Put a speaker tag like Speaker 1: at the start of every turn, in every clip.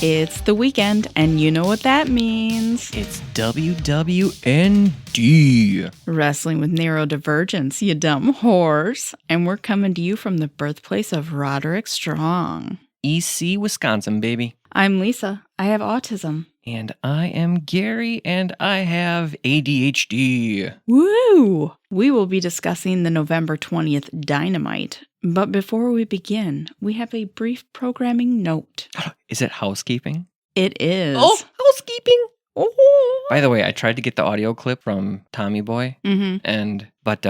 Speaker 1: It's the weekend, and you know what that means.
Speaker 2: It's WWND.
Speaker 1: Wrestling with Neurodivergence, you dumb horse. And we're coming to you from the birthplace of Roderick Strong.
Speaker 2: EC, Wisconsin, baby.
Speaker 1: I'm Lisa. I have autism.
Speaker 2: And I am Gary, and I have ADHD.
Speaker 1: Woo! We will be discussing the November 20th Dynamite. But before we begin, we have a brief programming note.
Speaker 2: Is it housekeeping?
Speaker 1: It is.
Speaker 2: Oh, housekeeping!
Speaker 1: Oh.
Speaker 2: By the way, I tried to get the audio clip from Tommy Boy,
Speaker 1: Mm-hmm.
Speaker 2: but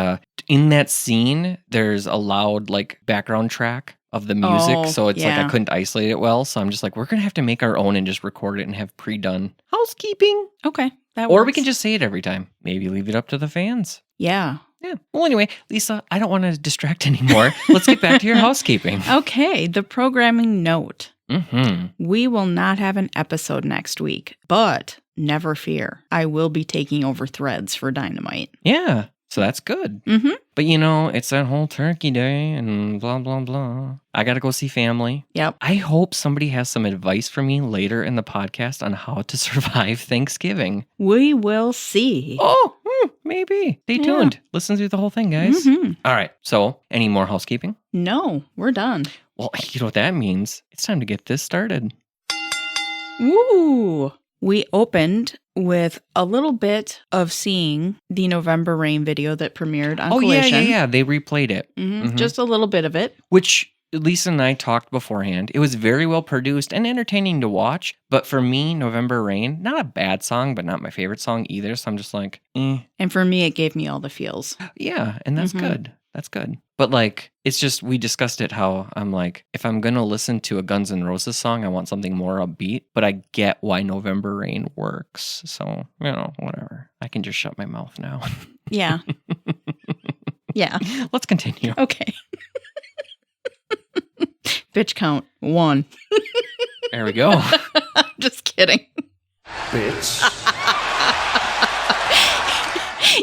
Speaker 2: in that scene, there's a loud background track of the music, so it's I couldn't isolate it well. So I'm just like, we're gonna have to make our own and just record it and have pre-done housekeeping.
Speaker 1: Okay, that
Speaker 2: Or
Speaker 1: works.
Speaker 2: we can just say it every time. Maybe leave it up to the fans.
Speaker 1: Yeah.
Speaker 2: Yeah. Well, anyway, Lisa, I don't want to distract anymore. Let's get back to your housekeeping.
Speaker 1: Okay, the programming note.
Speaker 2: Mm-hmm.
Speaker 1: We will not have an episode next week, but never fear. I will be taking over threads for Dynamite.
Speaker 2: Yeah. So that's good.
Speaker 1: Mm-hmm.
Speaker 2: But it's that whole turkey day and blah, blah, blah. I got to go see family.
Speaker 1: Yep.
Speaker 2: I hope somebody has some advice for me later in the podcast on how to survive Thanksgiving.
Speaker 1: We will see.
Speaker 2: Oh, maybe. Stay tuned. Listen through the whole thing, guys.
Speaker 1: Mm-hmm.
Speaker 2: All right. So, any more housekeeping?
Speaker 1: No, we're done.
Speaker 2: Well, you know what that means. It's time to get this started.
Speaker 1: Woo! We opened with a little bit of seeing the November Rain video that premiered on Collision.
Speaker 2: Yeah. They replayed it.
Speaker 1: Mm-hmm. Just a little bit of it.
Speaker 2: Which Lisa and I talked beforehand. It was very well produced and entertaining to watch. But for me, November Rain, not a bad song, but not my favorite song either. So I'm just like,
Speaker 1: And for me, it gave me all the feels.
Speaker 2: Yeah, and that's good. That's good. But it's just, we discussed it how I'm like, if I'm going to listen to a Guns N' Roses song, I want something more upbeat. But I get why November Rain works. So, whatever. I can just shut my mouth now.
Speaker 1: Yeah. Yeah.
Speaker 2: Let's continue.
Speaker 1: Okay. Bitch count 1.
Speaker 2: There we go.
Speaker 1: Just kidding.
Speaker 2: Bitch.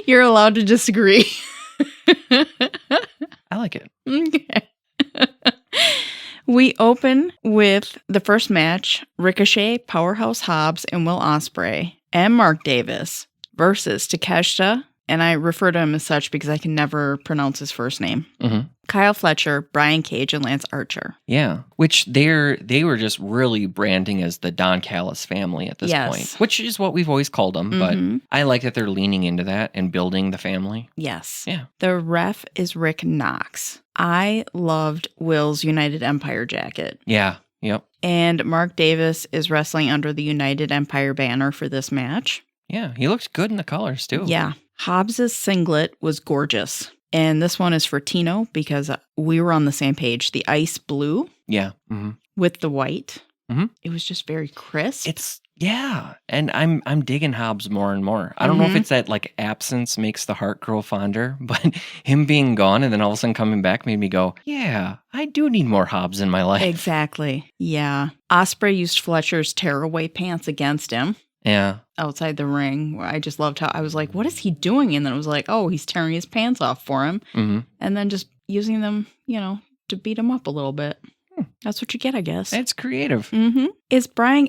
Speaker 1: You're allowed to disagree.
Speaker 2: I like it.
Speaker 1: Okay. We open with the first match, Ricochet, Powerhouse Hobbs, and Will Ospreay, and Mark Davis versus Takeshita, and I refer to him as such because I can never pronounce his first name.
Speaker 2: Mm-hmm.
Speaker 1: Kyle Fletcher, Brian Cage, and Lance Archer.
Speaker 2: Yeah, which they were just really branding as the Don Callis family at this point, which is what we've always called them. But I like that they're leaning into that and building the family.
Speaker 1: Yes.
Speaker 2: Yeah.
Speaker 1: The ref is Rick Knox. I loved Will's United Empire jacket.
Speaker 2: Yeah. Yep.
Speaker 1: And Mark Davis is wrestling under the United Empire banner for this match.
Speaker 2: Yeah, he looked good in the colors too.
Speaker 1: Yeah. Hobbs's singlet was gorgeous. And this one is for Tino because we were on the same page. The ice blue.
Speaker 2: Yeah. Mm-hmm.
Speaker 1: With the white.
Speaker 2: Mm-hmm.
Speaker 1: It was just very crisp.
Speaker 2: And I'm digging Hobbs more and more. I don't know if it's that absence makes the heart grow fonder, but him being gone and then all of a sudden coming back made me go, yeah, I do need more Hobbs in my life.
Speaker 1: Exactly. Yeah. Ospreay used Fletcher's tearaway pants against him.
Speaker 2: Yeah.
Speaker 1: Outside the ring, where I just loved how I was like, what is he doing? And then it was like, oh, he's tearing his pants off for him.
Speaker 2: Mm-hmm.
Speaker 1: And then just using them, to beat him up a little bit. That's what you get, I guess.
Speaker 2: It's creative.
Speaker 1: Mm-hmm.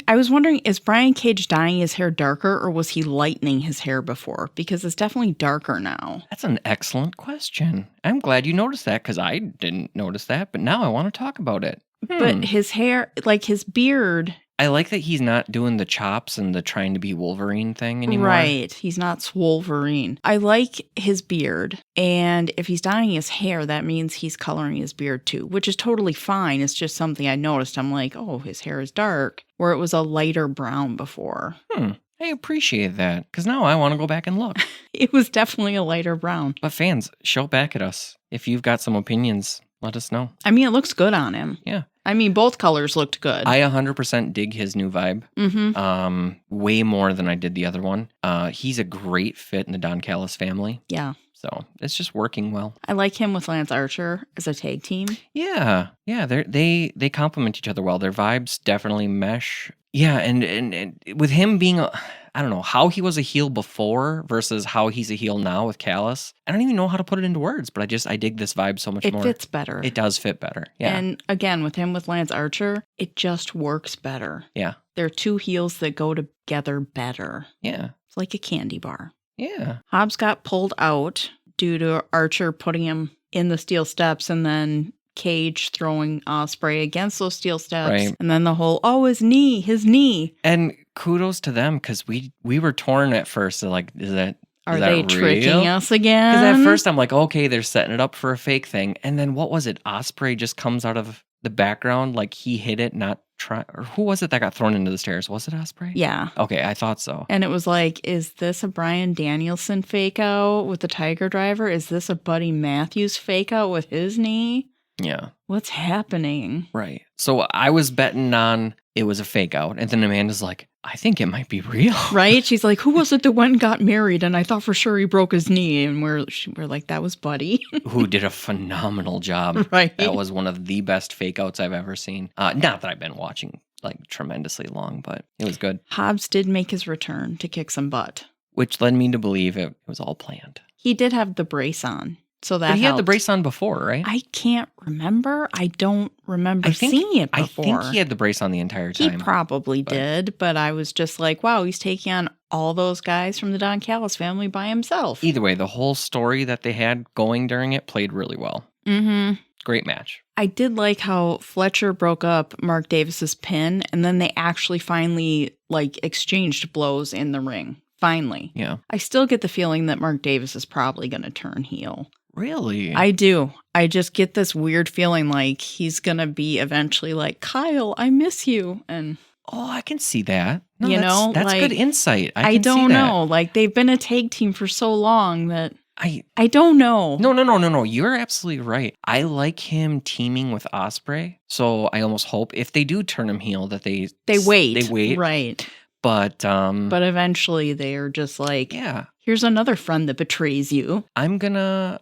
Speaker 1: I was wondering, is Brian Cage dyeing his hair darker or was he lightening his hair before? Because it's definitely darker now.
Speaker 2: That's an excellent question. I'm glad you noticed that because I didn't notice that, but now I want to talk about it.
Speaker 1: But his hair, his beard...
Speaker 2: I like that he's not doing the chops and the trying to be Wolverine thing anymore.
Speaker 1: Right. He's not Swolverine. I like his beard. And if he's dyeing his hair, that means he's coloring his beard too, which is totally fine. It's just something I noticed. I'm like, oh, his hair is dark, where it was a lighter brown before.
Speaker 2: I appreciate that because now I want to go back and look.
Speaker 1: It was definitely a lighter brown.
Speaker 2: But fans, shout back at us. If you've got some opinions, let us know.
Speaker 1: I mean, it looks good on him.
Speaker 2: Yeah.
Speaker 1: I mean, both colors looked good.
Speaker 2: I 100% dig his new vibe.
Speaker 1: Mm-hmm.
Speaker 2: Way more than I did the other one. He's a great fit in the Don Callis family.
Speaker 1: Yeah.
Speaker 2: So it's just working well.
Speaker 1: I like him with Lance Archer as a tag team.
Speaker 2: Yeah. Yeah. They complement each other well. Their vibes definitely mesh. Yeah, and with him being, I don't know, how he was a heel before versus how he's a heel now with Callis. I don't even know how to put it into words, but I dig this vibe so much more.
Speaker 1: It fits better.
Speaker 2: It does fit better. Yeah.
Speaker 1: And again, with him with Lance Archer, it just works better.
Speaker 2: Yeah.
Speaker 1: They're two heels that go together better.
Speaker 2: Yeah.
Speaker 1: It's like a candy bar.
Speaker 2: Yeah.
Speaker 1: Hobbs got pulled out due to Archer putting him in the steel steps and then Cage throwing Ospreay against those steel steps.
Speaker 2: Right.
Speaker 1: And then the whole, his knee.
Speaker 2: And kudos to them because we were torn at first. So like, is that
Speaker 1: Are
Speaker 2: that
Speaker 1: they
Speaker 2: real?
Speaker 1: tricking us again?
Speaker 2: Because at first I'm like, okay, they're setting it up for a fake thing. And then what was it? Ospreay just comes out of the background like he hit it, not try. Or who was it that got thrown into the stairs? Was it Ospreay?
Speaker 1: Yeah.
Speaker 2: Okay, I thought so.
Speaker 1: And it was like, is this a Bryan Danielson fake out with the Tiger Driver? Is this a Buddy Matthews fake out with his knee?
Speaker 2: Yeah.
Speaker 1: What's happening?
Speaker 2: Right. So I was betting on it was a fake out. And then Amanda's like, I think it might be real.
Speaker 1: Right? She's like, who was it that went and got married? And I thought for sure he broke his knee. And we're like, that was Buddy.
Speaker 2: Who did a phenomenal job.
Speaker 1: Right.
Speaker 2: That was one of the best fake outs I've ever seen. Not that I've been watching like tremendously long, but it was good.
Speaker 1: Hobbs did make his return to kick some butt.
Speaker 2: Which led me to believe it was all planned.
Speaker 1: He did have the brace on. So that
Speaker 2: But he had the
Speaker 1: helped.
Speaker 2: brace on before, right?
Speaker 1: I can't remember. I don't remember seeing it before.
Speaker 2: I think he had the brace on the entire time.
Speaker 1: He probably did, but I was just like, wow, he's taking on all those guys from the Don Callis family by himself.
Speaker 2: Either way, the whole story that they had going during it played really well.
Speaker 1: Mm-hmm.
Speaker 2: Great match.
Speaker 1: I did like how Fletcher broke up Mark Davis's pin, and then they actually finally exchanged blows in the ring. Finally.
Speaker 2: Yeah.
Speaker 1: I still get the feeling that Mark Davis is probably going to turn heel.
Speaker 2: Really?
Speaker 1: I do. I just get this weird feeling like he's going to be eventually like, Kyle, I miss you. And
Speaker 2: I can see that. No, that's good insight.
Speaker 1: I don't know. Like, they've been a tag team for so long that I don't know.
Speaker 2: No. You're absolutely right. I like him teaming with Ospreay. So I almost hope if they do turn him heel that they
Speaker 1: wait.
Speaker 2: They wait.
Speaker 1: Right.
Speaker 2: But
Speaker 1: eventually they are just like,
Speaker 2: yeah,
Speaker 1: here's another friend that betrays you.
Speaker 2: I'm gonna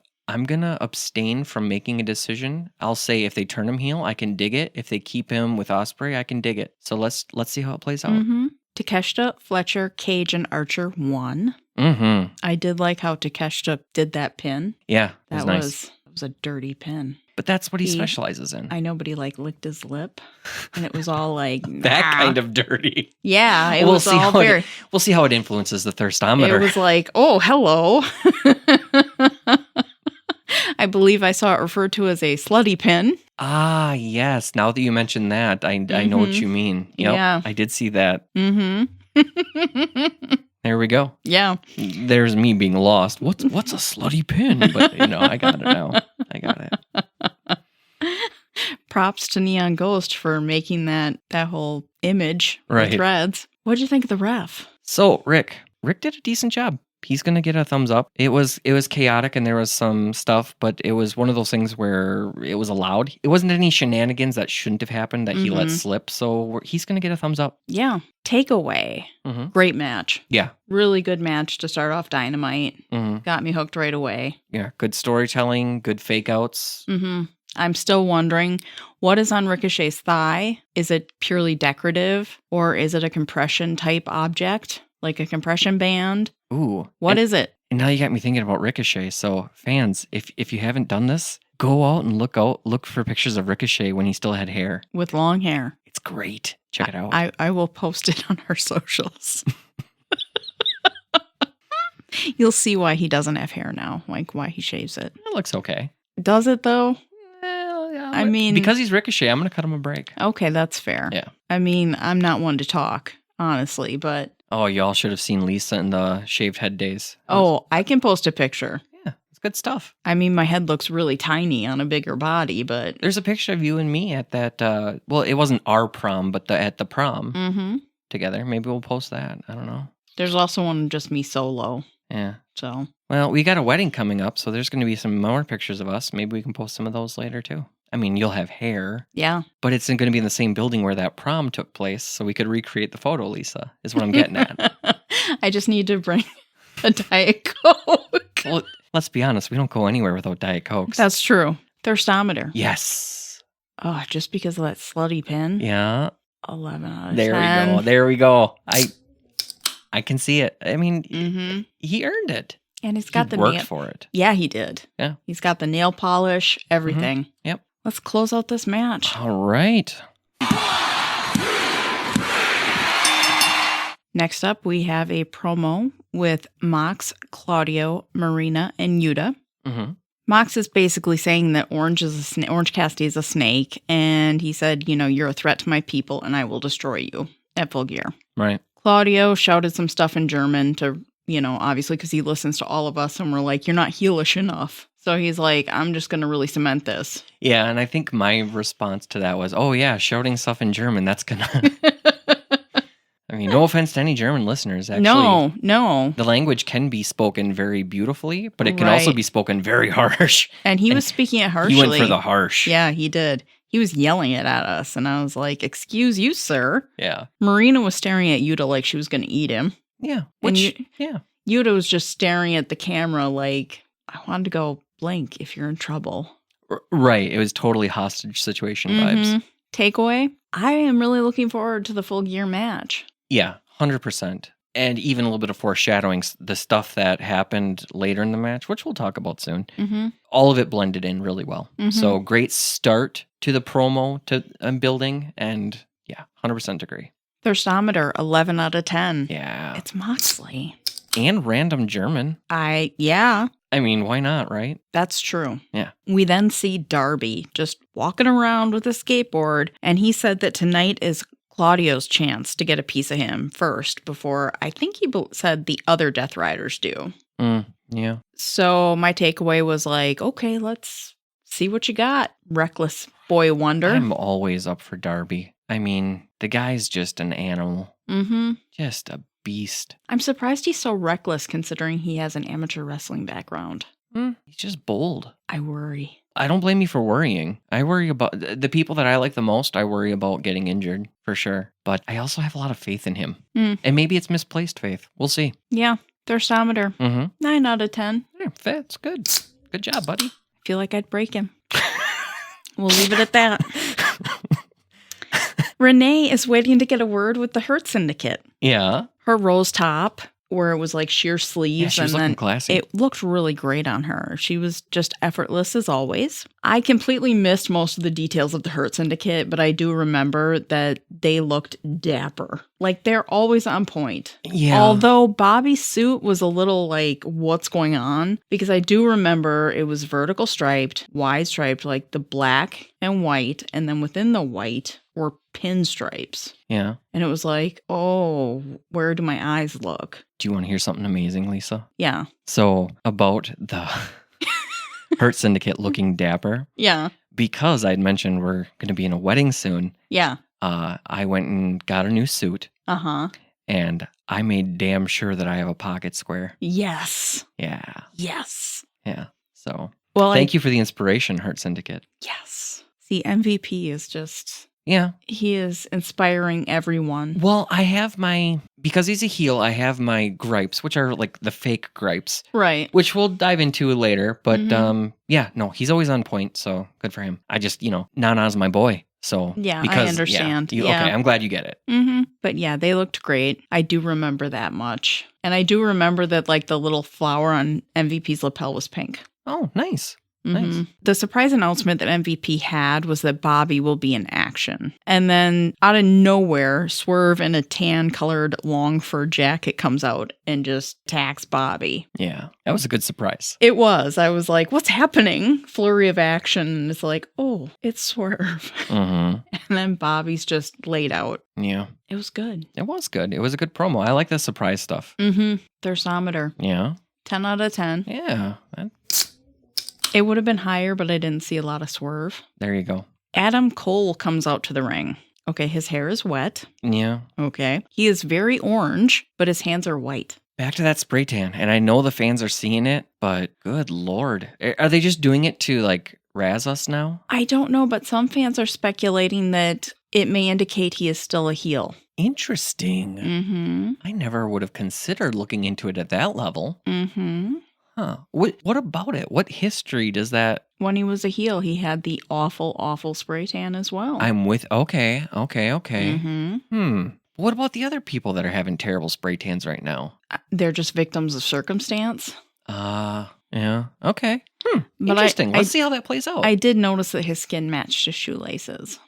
Speaker 2: abstain from making a decision. I'll say if they turn him heel, I can dig it. If they keep him with Ospreay, I can dig it. So let's see how it plays out.
Speaker 1: Mm-hmm. Takeshita, Fletcher, Cage, and Archer won.
Speaker 2: Mm-hmm.
Speaker 1: I did like how Takeshita did that pin.
Speaker 2: Yeah,
Speaker 1: that
Speaker 2: nice.
Speaker 1: was a dirty pin.
Speaker 2: But that's what he specializes in.
Speaker 1: I know, but he licked his lip, and it was all like
Speaker 2: that kind of dirty.
Speaker 1: Yeah, it was all very.
Speaker 2: We'll see how it influences the thirstometer.
Speaker 1: It was like, oh, hello. I believe I saw it referred to as a slutty pin.
Speaker 2: Ah, yes. Now that you mentioned that, I know what you mean. Yep, yeah, I did see that.
Speaker 1: Mm-hmm.
Speaker 2: There we go.
Speaker 1: Yeah.
Speaker 2: There's me being lost. What's a slutty pin? But I got it now. I got it.
Speaker 1: Props to Neon Ghost for making that whole image
Speaker 2: right.
Speaker 1: with threads. What'd you think of the ref?
Speaker 2: So Rick did a decent job. He's gonna get a thumbs up. It was chaotic and there was some stuff, but it was one of those things where it was allowed. It wasn't any shenanigans that shouldn't have happened that he let slip. So he's gonna get a thumbs up.
Speaker 1: Yeah. Takeaway. Mm-hmm. Great match.
Speaker 2: Yeah.
Speaker 1: Really good match to start off Dynamite.
Speaker 2: Mm-hmm.
Speaker 1: Got me hooked right away.
Speaker 2: Yeah. Good storytelling. Good fake outs.
Speaker 1: Mm-hmm. I'm still wondering, what is on Ricochet's thigh? Is it purely decorative or is it a compression type object? Like a compression band?
Speaker 2: Ooh.
Speaker 1: What is it?
Speaker 2: And now you got me thinking about Ricochet. So fans, if you haven't done this, go out and look for pictures of Ricochet when he still had hair.
Speaker 1: With long hair.
Speaker 2: It's great. Check it out.
Speaker 1: I will post it on our socials. You'll see why he doesn't have hair now, like why he shaves it.
Speaker 2: It looks okay.
Speaker 1: Does it though?
Speaker 2: Yeah,
Speaker 1: I mean,
Speaker 2: because he's Ricochet, I'm going to cut him a break.
Speaker 1: Okay, that's fair.
Speaker 2: Yeah.
Speaker 1: I mean, I'm not one to talk, honestly, but...
Speaker 2: Oh, y'all should have seen Lisa in the shaved head days.
Speaker 1: I can post a picture.
Speaker 2: Yeah, it's good stuff.
Speaker 1: I mean, my head looks really tiny on a bigger body, but...
Speaker 2: There's a picture of you and me at that, it wasn't our prom, but at the prom together. Maybe we'll post that. I don't know.
Speaker 1: There's also one just me solo.
Speaker 2: Yeah.
Speaker 1: So...
Speaker 2: Well, we got a wedding coming up, so there's going to be some more pictures of us. Maybe we can post some of those later, too. I mean, you'll have hair.
Speaker 1: Yeah.
Speaker 2: But it's going to be in the same building where that prom took place, so we could recreate the photo, Lisa, is what I'm getting at.
Speaker 1: I just need to bring a Diet Coke.
Speaker 2: Well, let's be honest. We don't go anywhere without Diet Cokes.
Speaker 1: That's true. Thirstometer.
Speaker 2: Yes.
Speaker 1: Oh, just because of that slutty pin?
Speaker 2: Yeah.
Speaker 1: 11 out of
Speaker 2: There
Speaker 1: 10.
Speaker 2: we go. There we go. I can see it. I mean,
Speaker 1: Mm-hmm.
Speaker 2: he earned it.
Speaker 1: And he's got
Speaker 2: He
Speaker 1: the
Speaker 2: worked
Speaker 1: nail.
Speaker 2: for it.
Speaker 1: Yeah, he did.
Speaker 2: Yeah.
Speaker 1: He's got the nail polish, everything.
Speaker 2: Yep.
Speaker 1: Let's close out this match.
Speaker 2: All right.
Speaker 1: Next up, we have a promo with Mox, Claudio, Marina, and Yuta.
Speaker 2: Mm-hmm.
Speaker 1: Mox is basically saying that Orange Cassidy is a snake, and he said, you're a threat to my people, and I will destroy you at Full Gear.
Speaker 2: Right.
Speaker 1: Claudio shouted some stuff in German to, obviously because he listens to all of us, and we're like, you're not heelish enough. So he's like, I'm just going to really cement this.
Speaker 2: Yeah, and I think my response to that was, oh yeah, shouting stuff in German, that's going to... I mean, no offense to any German listeners, actually.
Speaker 1: No.
Speaker 2: The language can be spoken very beautifully, but it can also be spoken very harsh.
Speaker 1: And he was speaking it harshly.
Speaker 2: He went for the harsh.
Speaker 1: Yeah, he did. He was yelling it at us, and I was like, excuse you, sir.
Speaker 2: Yeah.
Speaker 1: Marina was staring at Yuta like she was going to eat him.
Speaker 2: Yeah.
Speaker 1: Yeah. Yuta was just staring at the camera like, I wanted to go, blink if you're in trouble.
Speaker 2: Right. It was totally hostage situation vibes.
Speaker 1: Takeaway, I am really looking forward to the Full Gear match.
Speaker 2: Yeah, 100%. And even a little bit of foreshadowing, the stuff that happened later in the match, which we'll talk about soon.
Speaker 1: Mm-hmm.
Speaker 2: All of it blended in really well.
Speaker 1: Mm-hmm.
Speaker 2: So great start to the promo to building. And yeah, 100% agree.
Speaker 1: Thirstometer, 11 out of 10.
Speaker 2: Yeah.
Speaker 1: It's Moxley.
Speaker 2: And random German.
Speaker 1: Yeah.
Speaker 2: I mean, why not, right?
Speaker 1: That's true.
Speaker 2: Yeah.
Speaker 1: We then see Darby just walking around with a skateboard, and he said that tonight is Claudio's chance to get a piece of him first before I think he said the other Death Riders do.
Speaker 2: Yeah.
Speaker 1: So my takeaway was like, okay, let's see what you got, Reckless Boy Wonder.
Speaker 2: I'm always up for Darby. I mean, the guy's just an animal.
Speaker 1: Mm-hmm.
Speaker 2: Just a beast.
Speaker 1: I'm surprised he's so reckless considering he has an amateur wrestling background.
Speaker 2: He's just bold.
Speaker 1: I worry.
Speaker 2: I don't blame you for worrying. I worry about the people that I like the most. I worry about getting injured for sure. But I also have a lot of faith in him. And maybe it's misplaced faith. We'll see.
Speaker 1: Yeah. Thirstometer. 9 out of 10.
Speaker 2: Yeah, that's good. Good job, buddy.
Speaker 1: I feel like I'd break him. We'll leave it at that. Renee is waiting to get a word with the Hurt Syndicate.
Speaker 2: Yeah.
Speaker 1: Her rose top, where it was like sheer sleeves,
Speaker 2: she was looking classy.
Speaker 1: It looked really great on her. She was just effortless as always. I completely missed most of the details of the Hurt Syndicate, but I do remember that they looked dapper. Like they're always on point.
Speaker 2: Yeah.
Speaker 1: Although Bobby's suit was a little like, what's going on? Because I do remember it was vertical striped, wide striped, like the black and white, and then within the white were pinstripes.
Speaker 2: Yeah.
Speaker 1: And it was like, oh, where do my eyes look?
Speaker 2: Do you want to hear something amazing, Lisa?
Speaker 1: Yeah.
Speaker 2: So about the Hurt Syndicate looking dapper.
Speaker 1: Yeah.
Speaker 2: Because I'd mentioned we're going to be in a wedding soon.
Speaker 1: Yeah.
Speaker 2: I went and got a new suit.
Speaker 1: Uh-huh.
Speaker 2: And I made damn sure that I have a pocket square.
Speaker 1: Yes.
Speaker 2: Yeah.
Speaker 1: Yes.
Speaker 2: Yeah. So
Speaker 1: thank
Speaker 2: you for the inspiration, Hurt Syndicate.
Speaker 1: Yes. See, MVP is just...
Speaker 2: Yeah.
Speaker 1: He is inspiring everyone.
Speaker 2: Well, because he's a heel, I have my gripes, which are like the fake gripes.
Speaker 1: Right.
Speaker 2: Which we'll dive into later. But he's always on point. So good for him. I just, Nana's my boy. So
Speaker 1: yeah, I understand.
Speaker 2: Okay, I'm glad you get it.
Speaker 1: Mm-hmm. But yeah, they looked great. I do remember that much. And I do remember that like the little flower on MVP's lapel was pink.
Speaker 2: Oh, nice.
Speaker 1: Mm-hmm.
Speaker 2: Nice.
Speaker 1: The surprise announcement that MVP had was that Bobby will be in action. And then out of nowhere, Swerve in a tan-colored long fur jacket comes out and just attacks Bobby.
Speaker 2: Yeah, that was a good surprise.
Speaker 1: It was. I was like, what's happening? Flurry of action. And it's like, oh, it's Swerve.
Speaker 2: Mm-hmm.
Speaker 1: And then Bobby's just laid out.
Speaker 2: Yeah.
Speaker 1: It was good.
Speaker 2: It was good. It was a good promo. I like the surprise stuff.
Speaker 1: Mm-hmm. Thirstometer.
Speaker 2: Yeah.
Speaker 1: 10 out of 10.
Speaker 2: Yeah.
Speaker 1: It would have been higher, but I didn't see a lot of Swerve.
Speaker 2: There you go.
Speaker 1: Adam Cole comes out to the ring. Okay, his hair is wet.
Speaker 2: Yeah.
Speaker 1: Okay. He is very orange, but his hands are white.
Speaker 2: Back to that spray tan. And I know the fans are seeing it, but good Lord. Are they just doing it to like razz us now?
Speaker 1: I don't know, but some fans are speculating that it may indicate he is still a heel.
Speaker 2: Interesting.
Speaker 1: Mm-hmm.
Speaker 2: I never would have considered looking into it at that level.
Speaker 1: Mm-hmm.
Speaker 2: Huh. What about it? What history does that
Speaker 1: when he was a heel, he had the awful, awful spray tan as well.
Speaker 2: I'm with, okay.
Speaker 1: Mm-hmm.
Speaker 2: What about the other people that are having terrible spray tans right now?
Speaker 1: They're just victims of circumstance.
Speaker 2: Yeah, okay.
Speaker 1: But
Speaker 2: Interesting. Let's see how that plays out.
Speaker 1: I did notice that his skin matched his shoelaces.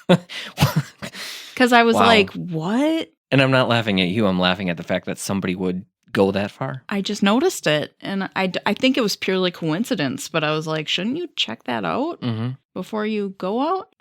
Speaker 1: Because I was like, what?
Speaker 2: And I'm not laughing at you. I'm laughing at the fact that somebody would go that far.
Speaker 1: I just noticed it. And I think it was purely coincidence. But I was like, shouldn't you check that out before you go out?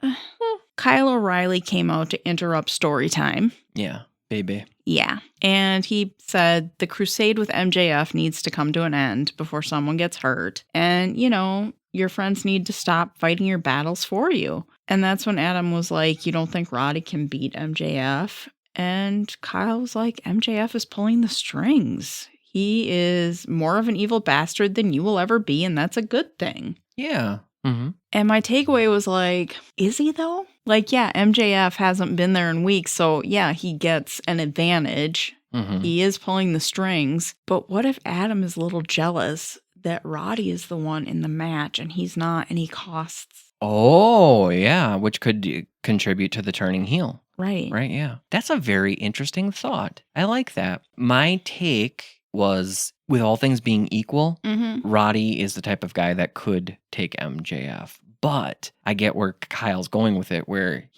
Speaker 1: Kyle O'Reilly came out to interrupt story time.
Speaker 2: Yeah, baby.
Speaker 1: Yeah. And he said the crusade with MJF needs to come to an end before someone gets hurt. And, you know, your friends need to stop fighting your battles for you. And that's when Adam was like, you don't think Roddy can beat MJF? And Kyle was like, MJF is pulling the strings. He is more of an evil bastard than you will ever be, and that's a good thing.
Speaker 2: Yeah.
Speaker 1: And my takeaway was like, is he though? Like, yeah, MJF hasn't been there in weeks, so yeah, he gets an advantage. He is pulling the strings. But what if Adam is a little jealous that Roddy is the one in the match and he's not, and he costs?
Speaker 2: Oh, yeah, which could contribute to the turning heel.
Speaker 1: Right.
Speaker 2: Right, yeah. That's a very interesting thought. I like that. My take was, with all things being equal, Roddy is the type of guy that could take MJF. But I get where Kyle's going with it, where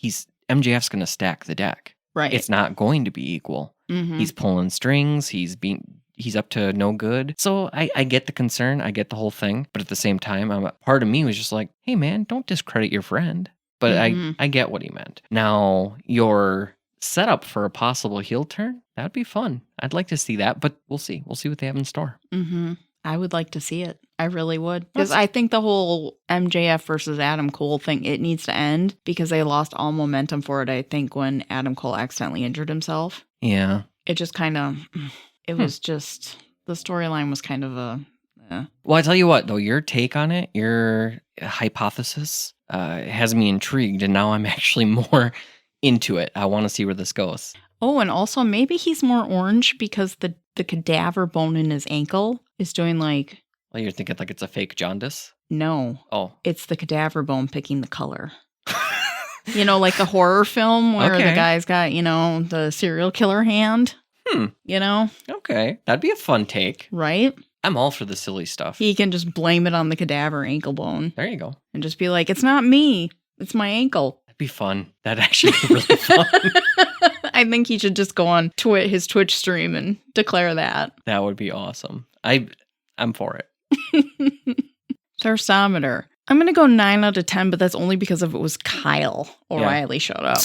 Speaker 2: MJF's going to stack the deck.
Speaker 1: Right.
Speaker 2: It's not going to be equal. He's pulling strings. He's up to no good. So I get the concern. I get the whole thing. But at the same time, part of me was just like, hey, man, don't discredit your friend. But I get what he meant. Now, your setup for a possible heel turn, that'd be fun. I'd like to see that, but we'll see. We'll see what they have in store.
Speaker 1: I would like to see it. I really would. Because I think the whole MJF versus Adam Cole thing, it needs to end because they lost all momentum for it, I think, when Adam Cole accidentally injured himself.
Speaker 2: Yeah.
Speaker 1: It just kind of, it was just, the storyline was kind of a...
Speaker 2: Well, I tell you what, though, your take on it, your hypothesis has me intrigued, and now I'm actually more into it. I want to see where this goes.
Speaker 1: Oh, and also maybe he's more orange because the cadaver bone in his ankle is doing like...
Speaker 2: Well, you're thinking like it's a fake jaundice?
Speaker 1: No.
Speaker 2: Oh.
Speaker 1: It's the cadaver bone picking the color. You know, like the horror film where the guy's got, you know, the serial killer hand. You know?
Speaker 2: Okay. That'd be a fun take.
Speaker 1: Right?
Speaker 2: I'm all for the silly stuff.
Speaker 1: He can just blame it on the cadaver ankle bone.
Speaker 2: There you go.
Speaker 1: And just be like, it's not me. It's my ankle.
Speaker 2: That'd be fun. That'd actually be really fun.
Speaker 1: I think he should just go on his Twitch stream and declare that.
Speaker 2: That would be awesome. I'm for it.
Speaker 1: Thirstometer. I'm going to go 9 out of 10, but that's only because of it was Kyle O'Reilly showed up.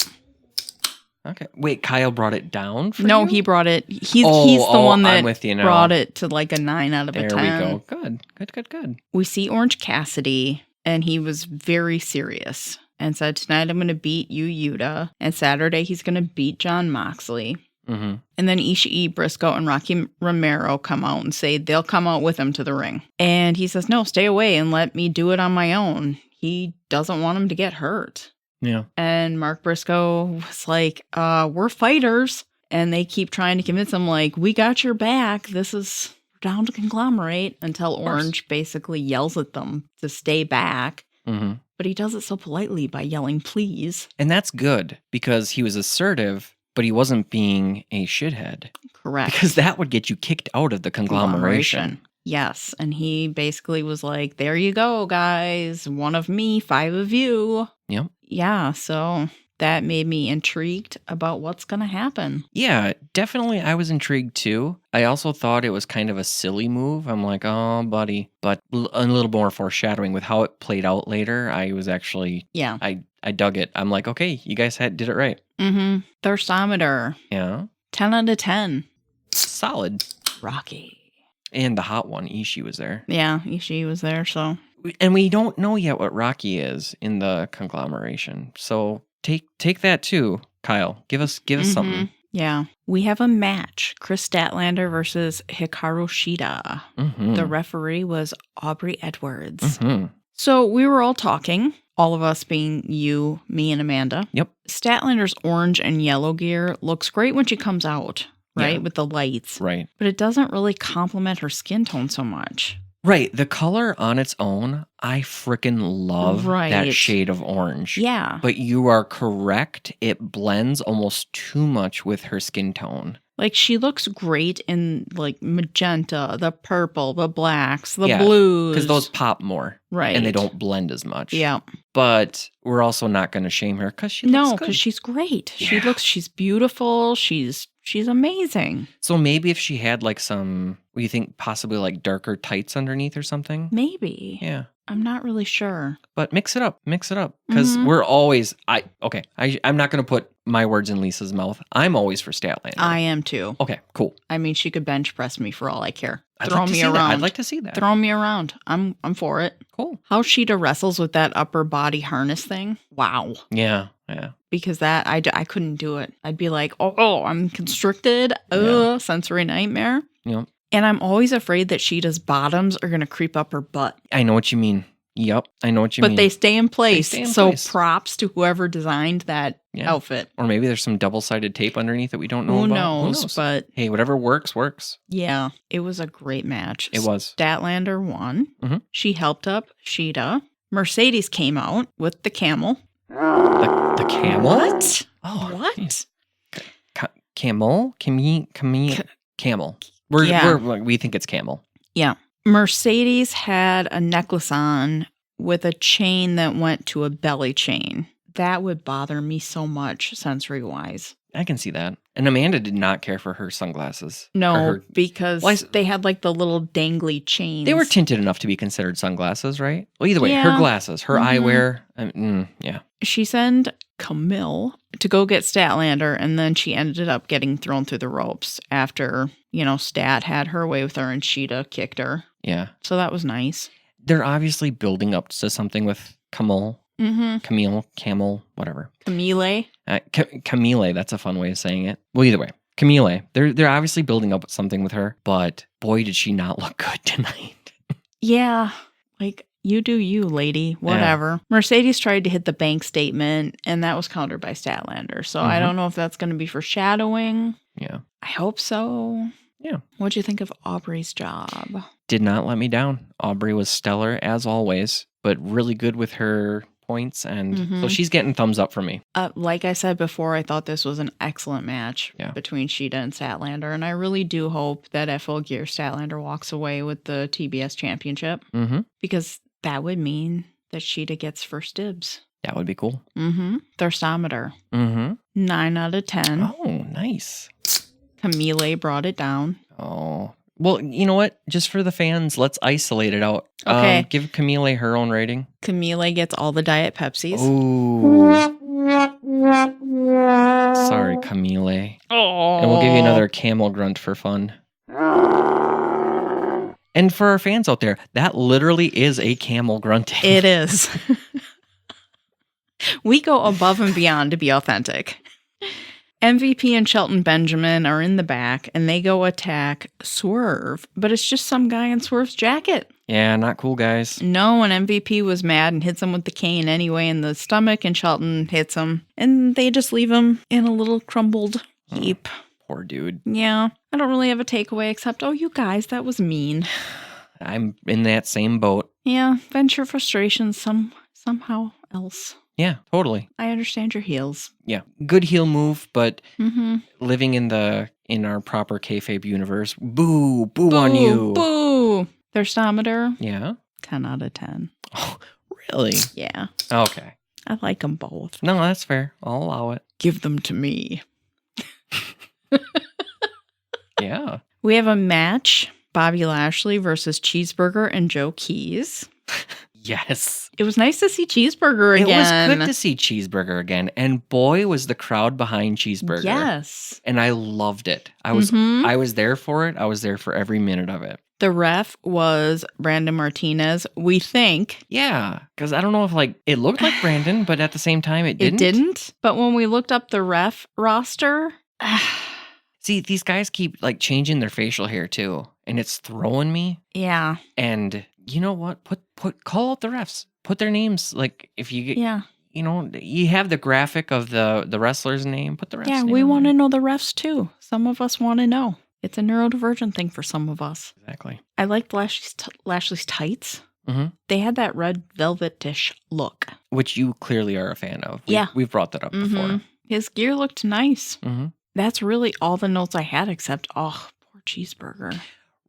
Speaker 2: Okay. Wait, Kyle brought it down for
Speaker 1: No,
Speaker 2: you?
Speaker 1: he brought it. He's the one that brought it to like a 9 out of a 10.
Speaker 2: There we go. Good.
Speaker 1: We see Orange Cassidy, and he was very serious and said, tonight I'm going to beat Yu Yuta, and Saturday he's going to beat Jon Moxley. And then Ishii, Briscoe, and Rocky Romero come out and say they'll come out with him to the ring. And he says, no, stay away and let me do it on my own. He doesn't want him to get hurt.
Speaker 2: Yeah.
Speaker 1: And Mark Briscoe was like, we're fighters. And they keep trying to convince him, like, we got your back. This is down to conglomerate, until Orange basically yells at them to stay back. But he does it so politely by yelling, please.
Speaker 2: And that's good because he was assertive, but he wasn't being a shithead.
Speaker 1: Correct.
Speaker 2: Because that would get you kicked out of the conglomeration.
Speaker 1: Yes. And he basically was like, there you go, guys. 1 of me, 5 of you.
Speaker 2: Yep.
Speaker 1: Yeah. So that made me intrigued about what's going to happen.
Speaker 2: Yeah, definitely. I was intrigued too. I also thought it was kind of a silly move. I'm like, oh, buddy. But a little more foreshadowing with how it played out later. I was actually, I dug it. I'm like, okay, you guys did it right.
Speaker 1: Thirstometer.
Speaker 2: Yeah.
Speaker 1: 10 out of 10.
Speaker 2: Solid.
Speaker 1: Rocky.
Speaker 2: And the hot one, Ishii, was there.
Speaker 1: Yeah, Ishii was there, so.
Speaker 2: And we don't know yet what Rocky is in the conglomeration. So take that too, Kyle. Give us something.
Speaker 1: Yeah. We have a match. Chris Statlander versus Hikaru Shida. The referee was Aubrey Edwards. So we were all talking, all of us being you, me, and Amanda.
Speaker 2: Yep.
Speaker 1: Statlander's orange and yellow gear looks great when she comes out, right?
Speaker 2: Yeah.
Speaker 1: With the lights.
Speaker 2: Right.
Speaker 1: But it doesn't really complement her skin tone so much.
Speaker 2: Right. The color on its own, I freaking love that
Speaker 1: Right.
Speaker 2: shade of orange.
Speaker 1: Yeah.
Speaker 2: But you are correct. It blends almost too much with her skin tone.
Speaker 1: Like, she looks great in, like, magenta, the purple, the blacks, the
Speaker 2: Yeah,
Speaker 1: blues.
Speaker 2: Because those pop more.
Speaker 1: Right.
Speaker 2: And they don't blend as much.
Speaker 1: Yeah.
Speaker 2: But we're also not going to shame her because she looks
Speaker 1: No,
Speaker 2: good.
Speaker 1: because she's great.
Speaker 2: Yeah.
Speaker 1: She's beautiful. She's amazing.
Speaker 2: So maybe if she had like some, what do you think, possibly like darker tights underneath or something?
Speaker 1: Maybe.
Speaker 2: Yeah.
Speaker 1: I'm not really sure.
Speaker 2: But mix it up. Because we're always, I'm not going to put my words in Lisa's mouth. I'm always for Statlander.
Speaker 1: I am too.
Speaker 2: Okay, cool.
Speaker 1: I mean, she could bench press me for all I care.
Speaker 2: Throw me around. I'd like to see that.
Speaker 1: Throw me around. I'm for it.
Speaker 2: Cool.
Speaker 1: How Sheeta wrestles with that upper body harness thing. Wow.
Speaker 2: Yeah.
Speaker 1: Because that, I couldn't do it. I'd be like, oh, I'm constricted. Sensory nightmare.
Speaker 2: Yep.
Speaker 1: And I'm always afraid that Sheeta's bottoms are going to creep up her butt.
Speaker 2: I know what you mean. Yep. I know what you mean.
Speaker 1: But they stay in place. So
Speaker 2: place.
Speaker 1: props to whoever designed that outfit.
Speaker 2: Or maybe there's some double-sided tape underneath that we don't know
Speaker 1: Who
Speaker 2: about.
Speaker 1: knows? But
Speaker 2: hey, whatever works.
Speaker 1: yeah, it was a great match.
Speaker 2: It was.
Speaker 1: Statlander won.
Speaker 2: Mm-hmm.
Speaker 1: She helped up Sheeta. Mercedes came out with the camel.
Speaker 2: The camel?
Speaker 1: What?
Speaker 2: Oh,
Speaker 1: what?
Speaker 2: Camel? Camel. We think it's camel.
Speaker 1: Yeah. Mercedes had a necklace on with a chain that went to a belly chain. That would bother me so much sensory-wise.
Speaker 2: I can see that. And Amanda did not care for her sunglasses.
Speaker 1: No, because they had like the little dangly chains.
Speaker 2: They were tinted enough to be considered sunglasses, right? Well, either way, her glasses, her eyewear. Yeah.
Speaker 1: She sent Camille to go get Statlander, and then she ended up getting thrown through the ropes after, Stat had her way with her and Sheeta kicked her.
Speaker 2: Yeah.
Speaker 1: So that was nice.
Speaker 2: They're obviously building up to something with Camille.
Speaker 1: Mm-hmm.
Speaker 2: Camel, whatever.
Speaker 1: Camille.
Speaker 2: Camille, that's a fun way of saying it. Well, either way, Camille. They're obviously building up something with her, but boy, did she not look good tonight.
Speaker 1: Yeah, like you do you, lady. Whatever. Yeah. Mercedes tried to hit the bank statement, and that was countered by Statlander. So I don't know if that's going to be foreshadowing.
Speaker 2: Yeah,
Speaker 1: I hope so.
Speaker 2: Yeah.
Speaker 1: What'd you think of Aubrey's job?
Speaker 2: Did not let me down. Aubrey was stellar as always, but really good with her points, and so she's getting thumbs up from me.
Speaker 1: Like I said before, I thought this was an excellent match between Sheeta and Statlander, and I really do hope that at Full Gear, Statlander walks away with the TBS championship, because that would mean that Sheeta gets first dibs.
Speaker 2: That would be cool.
Speaker 1: Thirstometer. 9 out of 10.
Speaker 2: Oh, nice.
Speaker 1: Camille brought it down.
Speaker 2: Oh. Well, you know what? Just for the fans, let's isolate it out.
Speaker 1: Okay.
Speaker 2: Give Camille her own rating.
Speaker 1: Camille gets all the Diet Pepsis.
Speaker 2: Ooh. Sorry, Camille.
Speaker 1: Oh.
Speaker 2: And we'll give you another camel grunt for fun. And for our fans out there, that literally is a camel grunting.
Speaker 1: It is. We go above and beyond to be authentic. MVP and Shelton Benjamin are in the back, and they go attack Swerve, but it's just some guy in Swerve's jacket.
Speaker 2: Yeah, not cool, guys.
Speaker 1: No, and MVP was mad and hits him with the cane anyway in the stomach, and Shelton hits him, and they just leave him in a little crumbled heap.
Speaker 2: Poor dude.
Speaker 1: Yeah, I don't really have a takeaway except, you guys, that was mean.
Speaker 2: I'm in that same boat.
Speaker 1: Yeah, vent your frustrations somehow else.
Speaker 2: Yeah, totally.
Speaker 1: I understand your heels.
Speaker 2: Yeah, good heel move, but living in our proper kayfabe universe, boo on you.
Speaker 1: Boo. Thirstometer.
Speaker 2: Yeah.
Speaker 1: 10 out of 10.
Speaker 2: Oh, really?
Speaker 1: Yeah.
Speaker 2: Okay.
Speaker 1: I like them both.
Speaker 2: No, that's fair. I'll allow it.
Speaker 1: Give them to me.
Speaker 2: Yeah.
Speaker 1: We have a match. Bobby Lashley versus Cheeseburger and Joe Keys.
Speaker 2: Yes.
Speaker 1: It was nice to see Cheeseburger again.
Speaker 2: It was good to see Cheeseburger again. And boy, was the crowd behind Cheeseburger.
Speaker 1: Yes.
Speaker 2: And I loved it. I was there for it. I was there for every minute of it.
Speaker 1: The ref was Brandon Martinez, we think.
Speaker 2: Yeah, because I don't know if it looked like Brandon, but at the same time it didn't.
Speaker 1: It didn't. But when we looked up the ref roster...
Speaker 2: See, these guys keep changing their facial hair too. And it's throwing me.
Speaker 1: Yeah.
Speaker 2: And you know what? Call out the refs. Put their names. If you get, you have the graphic of the wrestler's name. Put the refs.
Speaker 1: Yeah, we want to know the refs too. Some of us want to know. It's a neurodivergent thing for some of us.
Speaker 2: Exactly.
Speaker 1: I liked Lashley's tights.
Speaker 2: Mm-hmm.
Speaker 1: They had that red velvetish look.
Speaker 2: Which you clearly are a fan of.
Speaker 1: Yeah.
Speaker 2: We've brought that up before.
Speaker 1: His gear looked nice.
Speaker 2: Mm-hmm.
Speaker 1: That's really all the notes I had except, poor cheeseburger.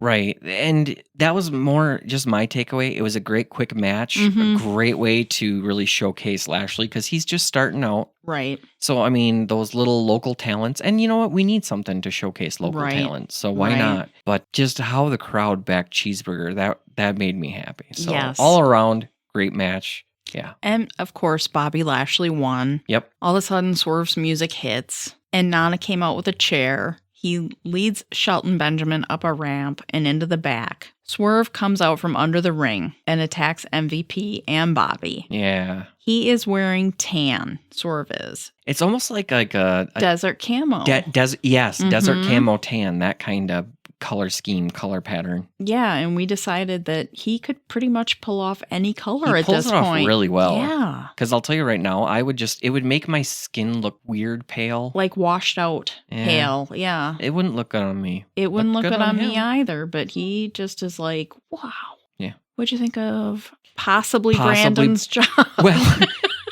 Speaker 2: Right. And that was more just my takeaway. It was a great quick match. A great way to really showcase Lashley because he's just starting out.
Speaker 1: Right.
Speaker 2: So, I mean, those little local talents. And you know what? We need something to showcase local talent. So why not? But just how the crowd backed Cheeseburger, that made me happy. So all around, great match. Yeah.
Speaker 1: And, of course, Bobby Lashley won.
Speaker 2: Yep.
Speaker 1: All of a sudden, Swerve's music hits. And Nana came out with a chair. He leads Shelton Benjamin up a ramp and into the back. Swerve comes out from under the ring and attacks MVP and Bobby.
Speaker 2: Yeah.
Speaker 1: He is wearing tan. Swerve is.
Speaker 2: It's almost like a
Speaker 1: desert camo.
Speaker 2: Desert camo tan, that kind of color scheme, color pattern.
Speaker 1: Yeah, and we decided that he could pretty much pull off any color at this point. He pulls it off
Speaker 2: really well.
Speaker 1: Yeah.
Speaker 2: Because I'll tell you right now, it would make my skin look weird pale.
Speaker 1: Like washed out pale, yeah.
Speaker 2: It wouldn't look good on me.
Speaker 1: It wouldn't look good on me either, but he just is like, wow.
Speaker 2: Yeah.
Speaker 1: What'd you think of possibly Brandon's job?
Speaker 2: Well,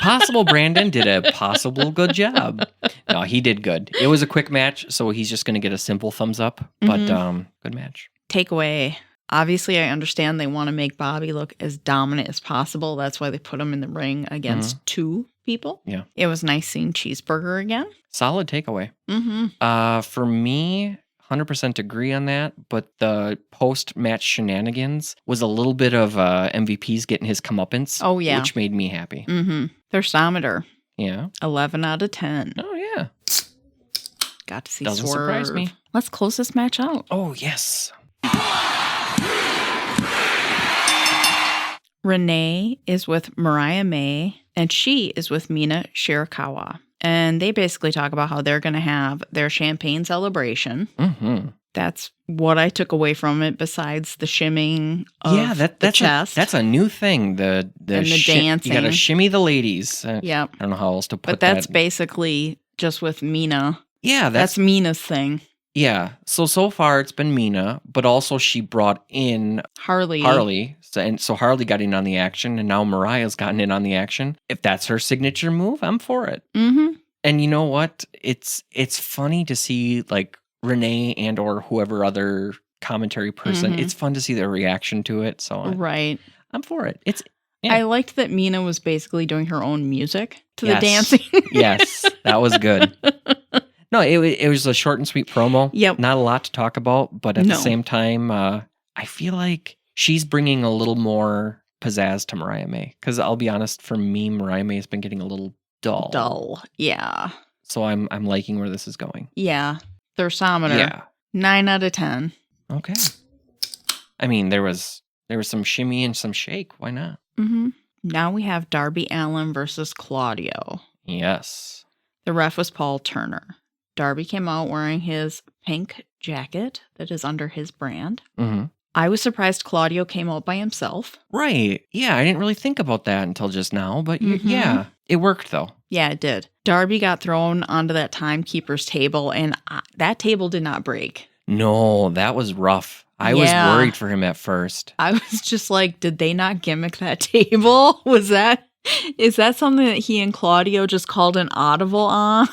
Speaker 2: possible Brandon did a possible good job. No, he did good. It was a quick match, so he's just going to get a simple thumbs up, but good match.
Speaker 1: Takeaway. Obviously, I understand they want to make Bobby look as dominant as possible. That's why they put him in the ring against two people.
Speaker 2: Yeah.
Speaker 1: It was nice seeing Cheeseburger again.
Speaker 2: Solid takeaway. For me, 100% agree on that, but the post-match shenanigans was a little bit of MVP's getting his comeuppance.
Speaker 1: Oh, yeah.
Speaker 2: Which made me happy.
Speaker 1: Thermometer.
Speaker 2: Yeah.
Speaker 1: 11 out of 10.
Speaker 2: Oh, yeah.
Speaker 1: Got to see
Speaker 2: Doesn't
Speaker 1: Swerve.
Speaker 2: surprise me.
Speaker 1: Let's close this match out.
Speaker 2: Oh, yes.
Speaker 1: Renee is with Mariah May, and she is with Mina Shirakawa. And they basically talk about how they're going to have their champagne celebration. That's what I took away from it, besides the shimming of the chest.
Speaker 2: That's a new thing. The
Speaker 1: dancing.
Speaker 2: You got to shimmy the ladies.
Speaker 1: Yep.
Speaker 2: I don't know how else to put that.
Speaker 1: But that's basically just with Mina.
Speaker 2: Yeah,
Speaker 1: that's Mina's thing.
Speaker 2: Yeah. So far it's been Mina, but also she brought in
Speaker 1: Harley.
Speaker 2: So Harley got in on the action, and now Mariah's gotten in on the action. If that's her signature move, I'm for it. And you know what? It's funny to see like Renee and or whoever other commentary person. It's fun to see their reaction to it. So I'm for it.
Speaker 1: I liked that Mina was basically doing her own music to the dancing.
Speaker 2: Yes, that was good. No, it was a short and sweet promo.
Speaker 1: Yep.
Speaker 2: Not a lot to talk about, but at the same time, I feel like she's bringing a little more pizzazz to Mariah May. Because I'll be honest, for me, Mariah May has been getting a little dull. Yeah. So I'm liking where this is going.
Speaker 1: Yeah. Thermometer.
Speaker 2: Yeah.
Speaker 1: 9 out of 10.
Speaker 2: Okay. I mean, there was some shimmy and some shake. Why not?
Speaker 1: Now we have Darby Allin versus Claudio.
Speaker 2: Yes.
Speaker 1: The ref was Paul Turner. Darby came out wearing his pink jacket that is under his brand. I was surprised Claudio came out by himself.
Speaker 2: Right. Yeah, I didn't really think about that until just now, but yeah, it worked though.
Speaker 1: Yeah, it did. Darby got thrown onto that timekeeper's table, and that table did not break.
Speaker 2: No, that was rough. I was worried for him at first.
Speaker 1: I was just like, did they not gimmick that table? Is that something that he and Claudio just called an audible on?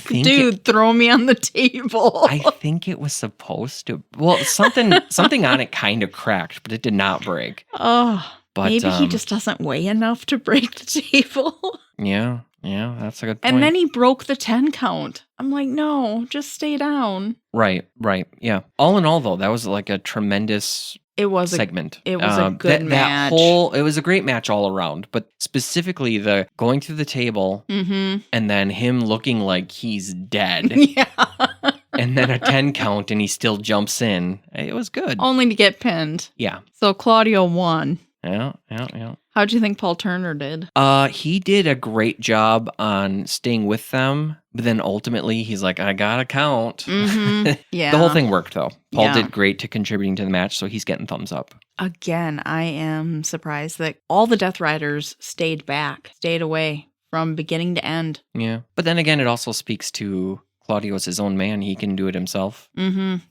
Speaker 1: Dude, throw me on the table.
Speaker 2: I think it was supposed to. Well, something on it kind of cracked, but it did not break.
Speaker 1: Oh, but maybe he just doesn't weigh enough to break the table.
Speaker 2: Yeah, that's a good point.
Speaker 1: And then he broke the 10 count. I'm like, no, just stay down.
Speaker 2: Right, yeah. All in all, though, that was like a tremendous segment.
Speaker 1: It was a good match.
Speaker 2: It was a great match all around, but specifically the going through the table and then him looking like he's dead. And then a 10 count and he still jumps in. It was good.
Speaker 1: Only to get pinned.
Speaker 2: Yeah.
Speaker 1: So Claudio won.
Speaker 2: Yeah.
Speaker 1: How'd you think Paul Turner did?
Speaker 2: He did a great job on staying with them, but then ultimately he's like, I gotta count. Yeah. The whole thing worked though. Paul did great to contributing to the match, so he's getting thumbs up.
Speaker 1: Again, I am surprised that all the Death Riders stayed away from beginning to end.
Speaker 2: Yeah. But then again, it also speaks to Claudio's his own man. He can do it himself.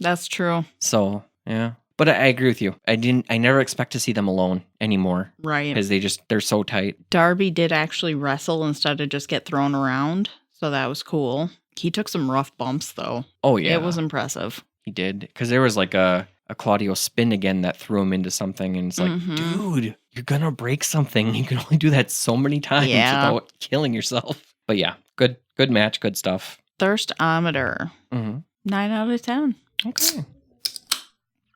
Speaker 1: That's true.
Speaker 2: So, yeah. But I agree with you. I never expect to see them alone anymore.
Speaker 1: Right.
Speaker 2: Because they're so tight.
Speaker 1: Darby did actually wrestle instead of just get thrown around. So that was cool. He took some rough bumps, though.
Speaker 2: Oh, yeah.
Speaker 1: It was impressive.
Speaker 2: He did. Because there was like a Claudio spin again that threw him into something. And it's like, dude, you're going to break something. You can only do that so many times without killing yourself. But yeah, good match, good stuff.
Speaker 1: Thirstometer. 9 out of 10.
Speaker 2: Okay.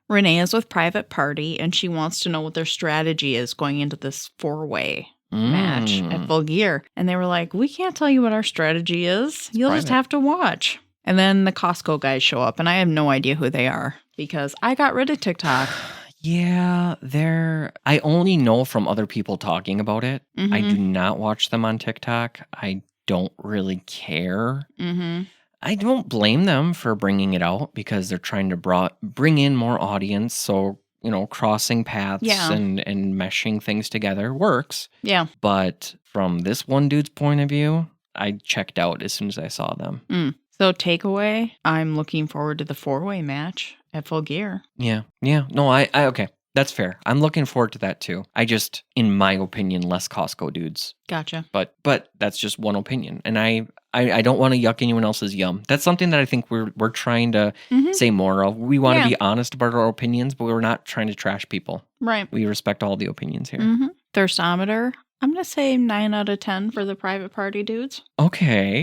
Speaker 1: Renee is with Private Party, and she wants to know what their strategy is going into this 4-way match at Full Gear. And they were like, we can't tell you what our strategy is. You'll just have to watch. And then the Costco guys show up, and I have no idea who they are because I got rid of TikTok.
Speaker 2: Yeah, I only know from other people talking about it. I do not watch them on TikTok. I don't really care. I don't blame them for bringing it out because they're trying to bring in more audience. So, crossing paths and meshing things together works. Yeah. But from this one dude's point of view, I checked out as soon as I saw them.
Speaker 1: So takeaway, I'm looking forward to the 4-way match at Full Gear.
Speaker 2: Yeah. No, I okay. That's fair. I'm looking forward to that too. I just, in my opinion, less Costco dudes.
Speaker 1: Gotcha.
Speaker 2: But that's just one opinion. And I don't want to yuck anyone else's yum. That's something that I think we're trying to say more of. We want to be honest about our opinions, but we're not trying to trash people.
Speaker 1: Right.
Speaker 2: We respect all the opinions here.
Speaker 1: Thirstometer, I'm going to say 9 out of 10 for the Private Party dudes.
Speaker 2: Okay.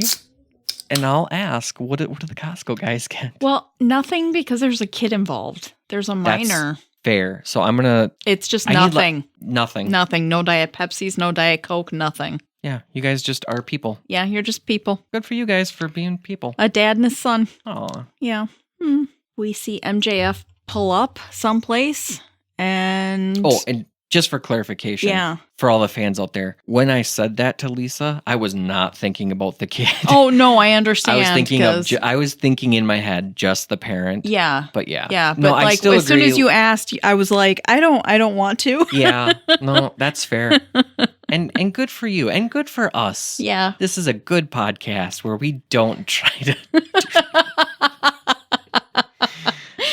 Speaker 2: And I'll ask, what do the Costco guys get?
Speaker 1: Well, nothing because there's a kid involved. There's a minor.
Speaker 2: That's fair. So I'm going to...
Speaker 1: It's just nothing.
Speaker 2: Nothing.
Speaker 1: Nothing. No Diet Pepsis, no Diet Coke, nothing.
Speaker 2: Yeah, you guys just are people.
Speaker 1: Yeah, you're just people.
Speaker 2: Good for you guys for being people.
Speaker 1: A dad and his son.
Speaker 2: Aw.
Speaker 1: Yeah. We see MJF pull up someplace and...
Speaker 2: Oh, and just for clarification, for all the fans out there, when I said that to Lisa, I was not thinking about the kid.
Speaker 1: Oh, no, I understand.
Speaker 2: I was thinking in my head just the parent.
Speaker 1: Yeah.
Speaker 2: But yeah.
Speaker 1: Yeah, but
Speaker 2: no,
Speaker 1: like,
Speaker 2: I still
Speaker 1: as
Speaker 2: agree.
Speaker 1: soon as you asked, I was like, I don't want to.
Speaker 2: Yeah. No, that's fair. And good for you. And good for us.
Speaker 1: Yeah.
Speaker 2: This is a good podcast where we don't try to...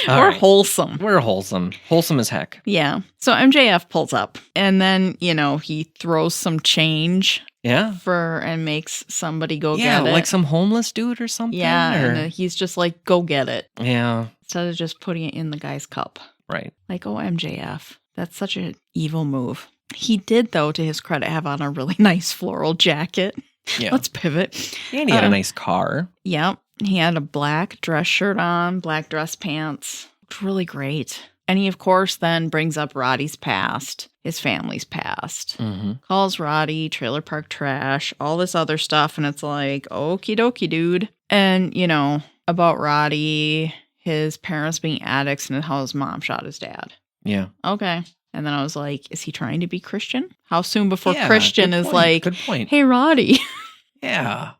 Speaker 1: We're wholesome.
Speaker 2: We're wholesome. Wholesome as heck.
Speaker 1: Yeah. So MJF pulls up and then, he throws some change.
Speaker 2: Yeah.
Speaker 1: And makes somebody go get it.
Speaker 2: Yeah, like some homeless dude or something.
Speaker 1: Yeah. And he's just like, go get it.
Speaker 2: Yeah.
Speaker 1: Instead of just putting it in the guy's cup.
Speaker 2: Right.
Speaker 1: Like, oh, MJF. That's such an evil move. He did, though, to his credit, have on a really nice floral jacket.
Speaker 2: Yeah.
Speaker 1: Let's pivot.
Speaker 2: And he had a nice car.
Speaker 1: Yep. He had a black dress shirt on, black dress pants. Looked really great. And he, of course, then brings up Roddy's past, his family's past. Calls Roddy trailer park trash, all this other stuff. And it's like, okie dokie, dude. And, about Roddy, his parents being addicts and how his mom shot his dad.
Speaker 2: Yeah.
Speaker 1: Okay. And then I was like, is he trying to be Christian? How soon before Christian is like,
Speaker 2: good point.
Speaker 1: Hey, Roddy.
Speaker 2: Yeah.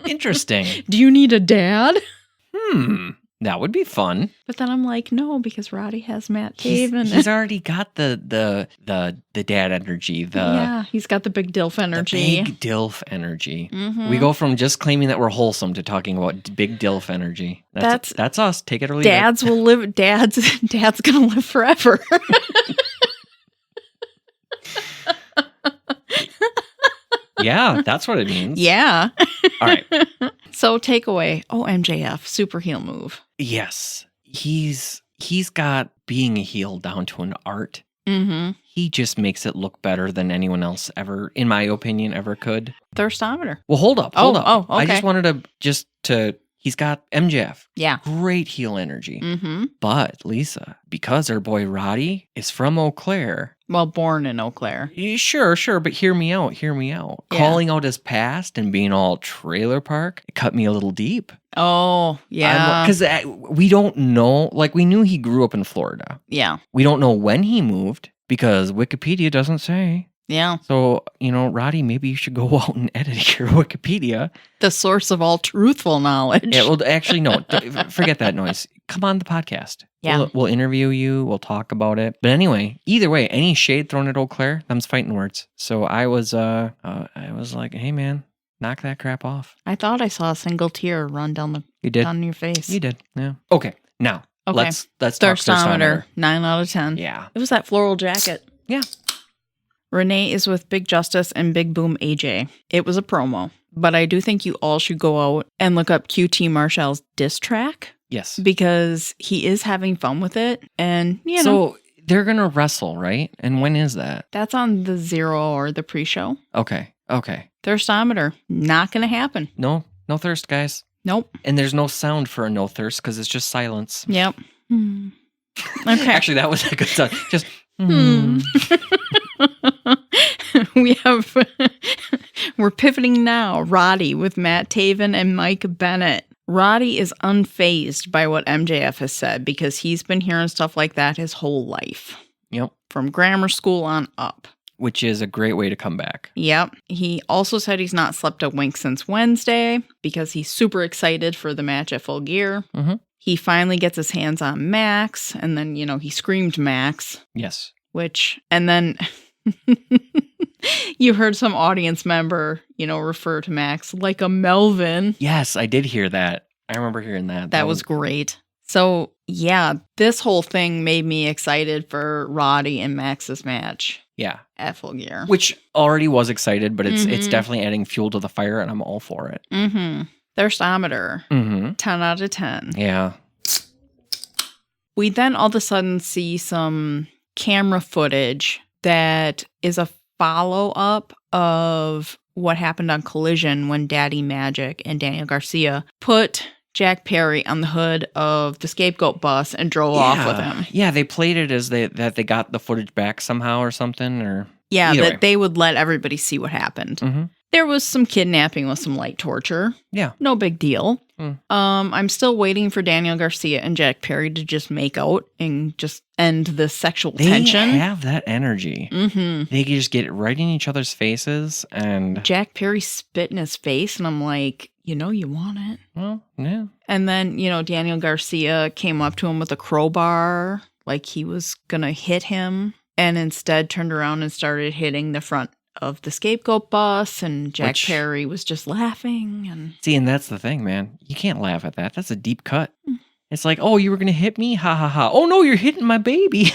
Speaker 2: Interesting.
Speaker 1: Do you need a dad?
Speaker 2: That would be fun.
Speaker 1: But then I'm like, no, because Roddy has Matt Taven.
Speaker 2: He's already got the dad energy.
Speaker 1: He's got the big DILF energy.
Speaker 2: The big DILF energy. We go from just claiming that we're wholesome to talking about big DILF energy. That's us. Take it or leave it.
Speaker 1: Dads will live. Dad's gonna live forever.
Speaker 2: Yeah, that's what it means.
Speaker 1: Yeah.
Speaker 2: All right.
Speaker 1: So takeaway. Oh, MJF, super heel move.
Speaker 2: Yes. He's got being a heel down to an art. He just makes it look better than anyone else ever, in my opinion, ever could.
Speaker 1: Thirstometer.
Speaker 2: Well, hold up.
Speaker 1: Oh, okay.
Speaker 2: I just wanted to he's got MJF.
Speaker 1: Yeah.
Speaker 2: Great heel energy. But Lisa, because our boy Roddy is from Eau Claire.
Speaker 1: Well, born in Eau Claire.
Speaker 2: Sure. But hear me out.
Speaker 1: Yeah.
Speaker 2: Calling out his past and being all trailer park, it cut me a little deep.
Speaker 1: Oh, yeah.
Speaker 2: Because we don't know. Like, we knew he grew up in Florida.
Speaker 1: Yeah.
Speaker 2: We don't know when he moved because Wikipedia doesn't say.
Speaker 1: Yeah.
Speaker 2: So, Roddy, maybe you should go out and edit your Wikipedia.
Speaker 1: The source of all truthful knowledge.
Speaker 2: Yeah, well, actually, no. Forget that noise. Come on the podcast.
Speaker 1: Yeah.
Speaker 2: We'll interview you. We'll talk about it. But anyway, either way, any shade thrown at Eau Claire, them's fighting words. So I was like, hey, man, knock that crap off.
Speaker 1: I thought I saw a single tear run down
Speaker 2: You did.
Speaker 1: down your face.
Speaker 2: You did. Yeah. Okay. Now
Speaker 1: Okay.
Speaker 2: let's talk
Speaker 1: Thirstometer, 9 out of 10.
Speaker 2: Yeah.
Speaker 1: It was that floral jacket.
Speaker 2: Yeah.
Speaker 1: Renee is with Big Justice and Big Boom AJ. It was a promo, but I do think you all should go out and look up QT Marshall's diss track
Speaker 2: Yes.
Speaker 1: because he is having fun with it. And, you know,
Speaker 2: So they're going to wrestle, right? And when is that?
Speaker 1: that's on the Zero or the pre-show.
Speaker 2: Okay.
Speaker 1: Thirstometer, not going to happen.
Speaker 2: No thirst, guys.
Speaker 1: Nope.
Speaker 2: And there's no sound for a no thirst because it's just silence.
Speaker 1: Yep. Okay.
Speaker 2: Actually, that was a good sound. Just.
Speaker 1: We're pivoting now. Roddy with Matt Taven and Mike Bennett. Roddy is unfazed by what MJF has said because he's been hearing stuff like that his whole life.
Speaker 2: Yep.
Speaker 1: From grammar school on up.
Speaker 2: Which is a great way to come back.
Speaker 1: Yep. He also said he's not slept a wink since Wednesday because he's super excited for the match at Full Gear.
Speaker 2: Mm-hmm.
Speaker 1: He finally gets his hands on Max, and then, he screamed Max.
Speaker 2: Yes.
Speaker 1: And then you heard some audience member, refer to Max like a Melvin.
Speaker 2: Yes, I did hear that. I remember hearing that.
Speaker 1: That was great. So, yeah, this whole thing made me excited for Roddy and Max's match.
Speaker 2: Yeah.
Speaker 1: At Full Gear.
Speaker 2: Which already was excited, but it's definitely adding fuel to the fire, and I'm all for it.
Speaker 1: Mm-hmm. Thirstometer.
Speaker 2: Mm-hmm.
Speaker 1: 10 out of 10.
Speaker 2: Yeah.
Speaker 1: We then all of a sudden see some camera footage that is a follow-up of what happened on Collision when Daddy Magic and Daniel Garcia put Jack Perry on the hood of the Scapegoat bus and drove off with him.
Speaker 2: Yeah, they played it as they got the footage back somehow or something. Or
Speaker 1: yeah, that they would let everybody see what happened.
Speaker 2: Mm-hmm.
Speaker 1: There was some kidnapping with some light torture. Yeah. No big deal. I'm still waiting for Daniel Garcia and Jack Perry to just make out and just end the sexual tension.
Speaker 2: They have that energy. Mm-hmm. They can just get it right in each other's faces. And
Speaker 1: Jack Perry spit in his face, and I'm like, you want it.
Speaker 2: Well, yeah.
Speaker 1: And then, Daniel Garcia came up to him with a crowbar, like he was going to hit him, and instead turned around and started hitting the front of the Scapegoat bus, and Jack Perry was just laughing. And
Speaker 2: see, and that's the thing, man. You can't laugh at that. That's a deep cut. It's like, oh, you were going to hit me? Ha, ha, ha. Oh, no, you're hitting my baby.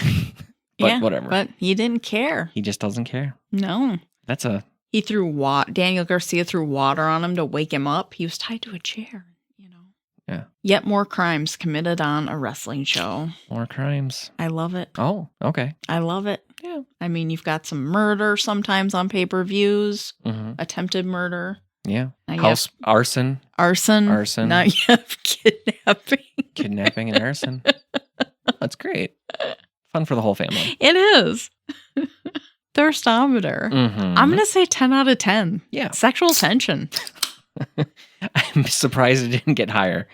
Speaker 2: But yeah, whatever.
Speaker 1: But he didn't care.
Speaker 2: He just doesn't care.
Speaker 1: No. He threw Daniel Garcia threw water on him to wake him up. He was tied to a chair,
Speaker 2: Yeah.
Speaker 1: Yet more crimes committed on a wrestling show.
Speaker 2: More crimes.
Speaker 1: I love it.
Speaker 2: Oh, okay.
Speaker 1: I love it.
Speaker 2: Yeah.
Speaker 1: I mean, you've got some murder sometimes on pay-per-views. Mm-hmm. Attempted murder.
Speaker 2: Yeah. House arson.
Speaker 1: Arson. Now you have kidnapping.
Speaker 2: Kidnapping and arson. That's great. Fun for the whole family.
Speaker 1: It is. Thirstometer. Mm-hmm. I'm going to say 10 out of 10.
Speaker 2: Yeah.
Speaker 1: Sexual tension.
Speaker 2: I'm surprised it didn't get higher.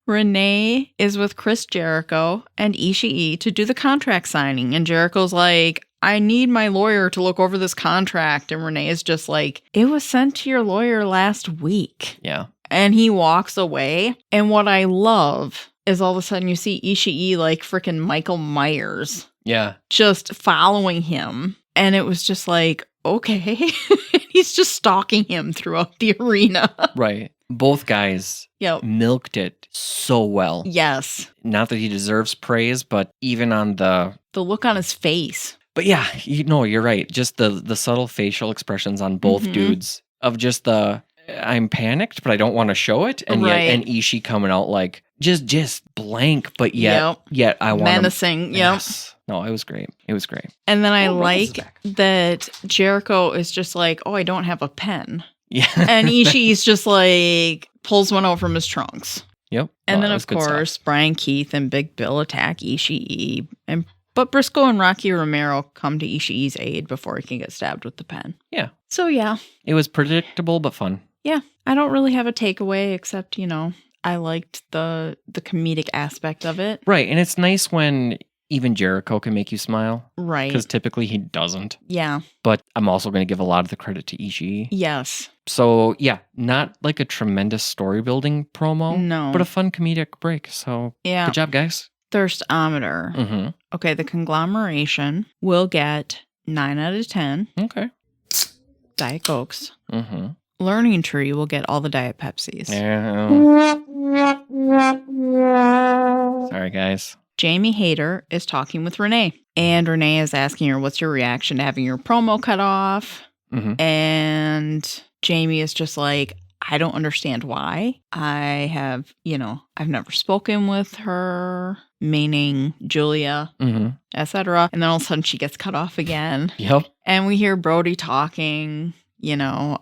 Speaker 1: Renee is with Chris Jericho and Ishii to do the contract signing. And Jericho's like, I need my lawyer to look over this contract. And Renee is just like, it was sent to your lawyer last week.
Speaker 2: Yeah.
Speaker 1: And he walks away. And what I love is all of a sudden you see Ishii like freaking Michael Myers.
Speaker 2: Yeah.
Speaker 1: Just following him. And it was just like, okay. He's just stalking him throughout the arena.
Speaker 2: Right. Both guys milked it so well.
Speaker 1: Yes.
Speaker 2: Not that he deserves praise, but even on the
Speaker 1: look on his face.
Speaker 2: But yeah, you're right. Just the subtle facial expressions on both dudes of just I'm panicked, but I don't want to show it. And yet, and Ishii coming out like just blank, but yet I want
Speaker 1: menacing.
Speaker 2: Yes. No, it was great. It was great.
Speaker 1: And then I like that Jericho is just like, oh, I don't have a pen.
Speaker 2: Yeah.
Speaker 1: And Ishii's just like pulls one out from his trunks.
Speaker 2: Yep.
Speaker 1: And then of course Brian Keith and Big Bill attack Ishii, but Briscoe and Rocky Romero come to Ishii's aid before he can get stabbed with the pen.
Speaker 2: Yeah.
Speaker 1: So yeah.
Speaker 2: It was predictable but fun.
Speaker 1: Yeah. I don't really have a takeaway except, I liked the comedic aspect of it.
Speaker 2: Right. And it's nice when even Jericho can make you smile.
Speaker 1: Right.
Speaker 2: Because typically he doesn't.
Speaker 1: Yeah.
Speaker 2: But I'm also going to give a lot of the credit to Ishii.
Speaker 1: Yes.
Speaker 2: So, yeah, not like a tremendous story building promo.
Speaker 1: No.
Speaker 2: But a fun comedic break. So,
Speaker 1: yeah.
Speaker 2: Good job, guys.
Speaker 1: Thirstometer.
Speaker 2: Mm-hmm.
Speaker 1: Okay, the conglomeration will get 9 out of 10.
Speaker 2: Okay.
Speaker 1: Diet Cokes.
Speaker 2: Mm-hmm.
Speaker 1: Learning Tree will get all the Diet Pepsis.
Speaker 2: Yeah. Sorry, guys.
Speaker 1: Jamie Hayter is talking with Renee. And Renee is asking her, what's your reaction to having your promo cut off?
Speaker 2: Mm-hmm.
Speaker 1: And Jamie is just like, I don't understand why. I have, I've never spoken with her, meaning Julia, etc. And then all of a sudden she gets cut off again.
Speaker 2: Yep.
Speaker 1: And we hear Brody talking,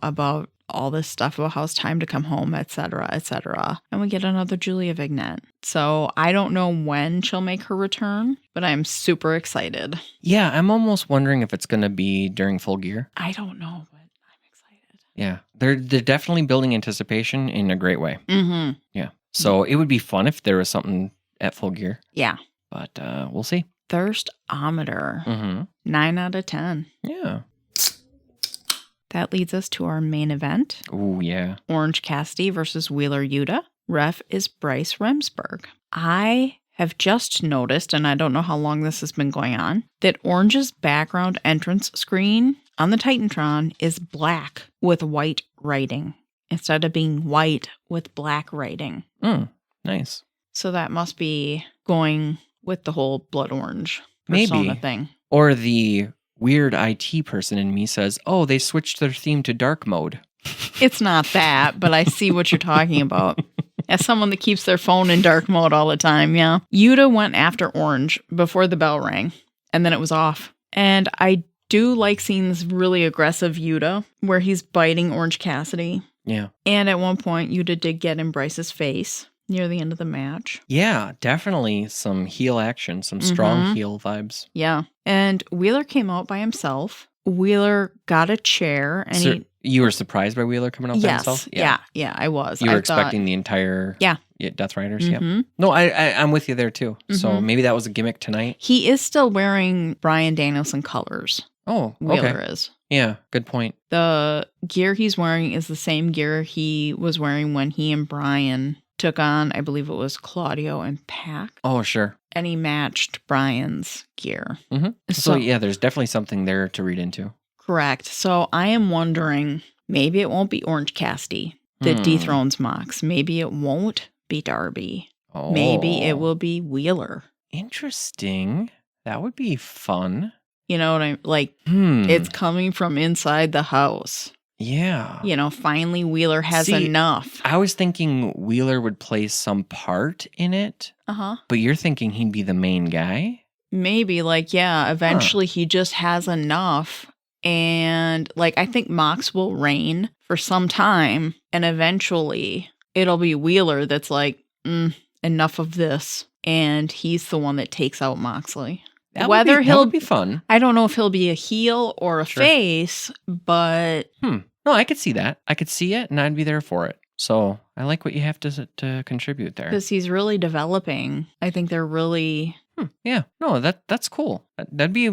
Speaker 1: about all this stuff about how it's time to come home, etc., etc. And we get another Julia vignette. So I don't know when she'll make her return, but I'm super excited.
Speaker 2: Yeah, I'm almost wondering if it's going to be during Full Gear.
Speaker 1: I don't know, but I'm excited.
Speaker 2: Yeah, they're definitely building anticipation in a great way.
Speaker 1: Mm-hmm.
Speaker 2: Yeah, so it would be fun if there was something at Full Gear.
Speaker 1: Yeah.
Speaker 2: But we'll see.
Speaker 1: Thirstometer.
Speaker 2: Mm-hmm.
Speaker 1: 9 out of 10.
Speaker 2: Yeah.
Speaker 1: That leads us to our main event.
Speaker 2: Oh, yeah.
Speaker 1: Orange Cassidy versus Wheeler Yuta. Ref is Bryce Remsburg. I have just noticed, and I don't know how long this has been going on, that Orange's background entrance screen on the Titantron is black with white writing instead of being white with black writing.
Speaker 2: Nice.
Speaker 1: So that must be going with the whole Blood Orange
Speaker 2: Persona
Speaker 1: Maybe. Thing.
Speaker 2: Or the weird IT person in me says, oh, they switched their theme to dark mode.
Speaker 1: It's not that, but I see what you're talking about. As someone that keeps their phone in dark mode all the time, yeah. Yuta went after Orange before the bell rang, and then it was off. And I do like seeing this really aggressive Yuta, where he's biting Orange Cassidy.
Speaker 2: Yeah.
Speaker 1: And at one point, Yuta did get in Bryce's face near the end of the match.
Speaker 2: Yeah, definitely some heel action, some strong heel vibes.
Speaker 1: Yeah. And Wheeler came out by himself. Wheeler got a chair, and
Speaker 2: you were surprised by Wheeler coming out by himself?
Speaker 1: Yeah, I was.
Speaker 2: You were expecting the entire Death Riders?
Speaker 1: Mm-hmm.
Speaker 2: Yeah. No, I'm with you there too. So maybe that was a gimmick tonight.
Speaker 1: He is still wearing Bryan Danielson colors.
Speaker 2: Oh,
Speaker 1: Wheeler is.
Speaker 2: Yeah, good point.
Speaker 1: The gear he's wearing is the same gear he was wearing when he and Bryan took on, I believe it was Claudio and Pac.
Speaker 2: Oh, sure.
Speaker 1: And he matched Bryan's gear.
Speaker 2: Mm-hmm. So, yeah, there's definitely something there to read into.
Speaker 1: Correct. So I am wondering, maybe it won't be Orange Cassidy that dethrones Mox. Maybe it won't be Darby.
Speaker 2: Oh.
Speaker 1: Maybe it will be Wheeler.
Speaker 2: Interesting. That would be fun.
Speaker 1: You know what I'm like? It's coming from inside the house.
Speaker 2: Yeah.
Speaker 1: Finally Wheeler has enough.
Speaker 2: I was thinking Wheeler would play some part in it.
Speaker 1: Uh-huh.
Speaker 2: But you're thinking he'd be the main guy?
Speaker 1: Maybe, eventually he just has enough. And, I think Mox will reign for some time. And eventually it'll be Wheeler that's enough of this. And he's the one that takes out Moxley.
Speaker 2: That would be fun.
Speaker 1: I don't know if he'll be a heel or a face, but...
Speaker 2: No, I could see that. I could see it, and I'd be there for it. So I like what you have to contribute there.
Speaker 1: Because he's really developing. I think they're really...
Speaker 2: Yeah. No, that's cool. That'd be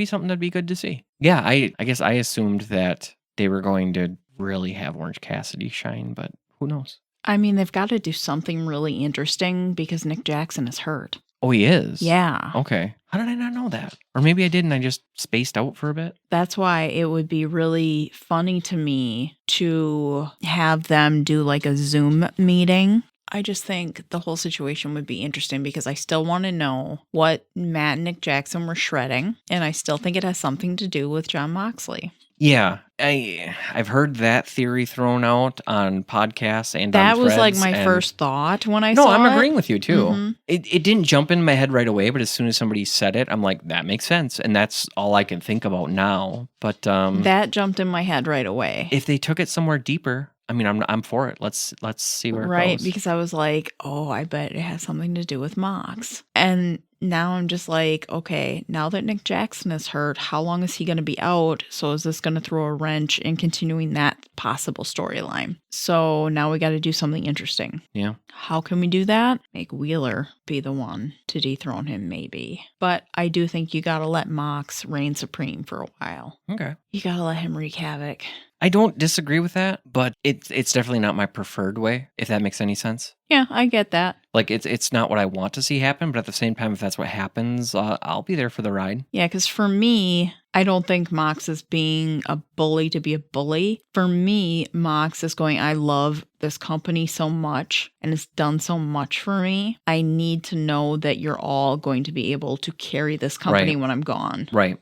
Speaker 2: something that'd be good to see. Yeah, I guess I assumed that they were going to really have Orange Cassidy shine, but who knows?
Speaker 1: I mean, they've got to do something really interesting because Nick Jackson is hurt.
Speaker 2: Oh, he is?
Speaker 1: Yeah.
Speaker 2: Okay. How did I not know that? Or maybe I did and I just spaced out for a bit.
Speaker 1: That's why it would be really funny to me to have them do a Zoom meeting. I just think the whole situation would be interesting because I still want to know what Matt and Nick Jackson were shredding. And I still think it has something to do with Jon Moxley.
Speaker 2: Yeah, I've heard that theory thrown out on podcasts and
Speaker 1: that
Speaker 2: on
Speaker 1: was
Speaker 2: threads,
Speaker 1: my first thought when I saw it.
Speaker 2: No, I'm agreeing with you too. It didn't jump in my head right away, but as soon as somebody said it, I'm like, that makes sense, and that's all I can think about now. But
Speaker 1: that jumped in my head right away.
Speaker 2: If they took it somewhere deeper, I mean, I'm for it. Let's see where it goes.
Speaker 1: Right, because I was like, oh, I bet it has something to do with Mox. And now I'm just like, okay, now that Nick Jackson is hurt, how long is he going to be out? So is this going to throw a wrench in continuing that possible storyline? So now we got to do something interesting.
Speaker 2: Yeah.
Speaker 1: How can we do that? Make Wheeler be the one to dethrone him, maybe. But I do think you got to let Mox reign supreme for a while.
Speaker 2: Okay.
Speaker 1: You got to let him wreak havoc.
Speaker 2: I don't disagree with that, but it's definitely not my preferred way, if that makes any sense.
Speaker 1: Yeah, I get that.
Speaker 2: It's not what I want to see happen, but at the same time, if that's what happens, I'll be there for the ride.
Speaker 1: Yeah, because for me, I don't think Mox is being a bully to be a bully. For me, Mox is going, I love this company so much and it's done so much for me. I need to know that you're all going to be able to carry this company when I'm gone.
Speaker 2: Right.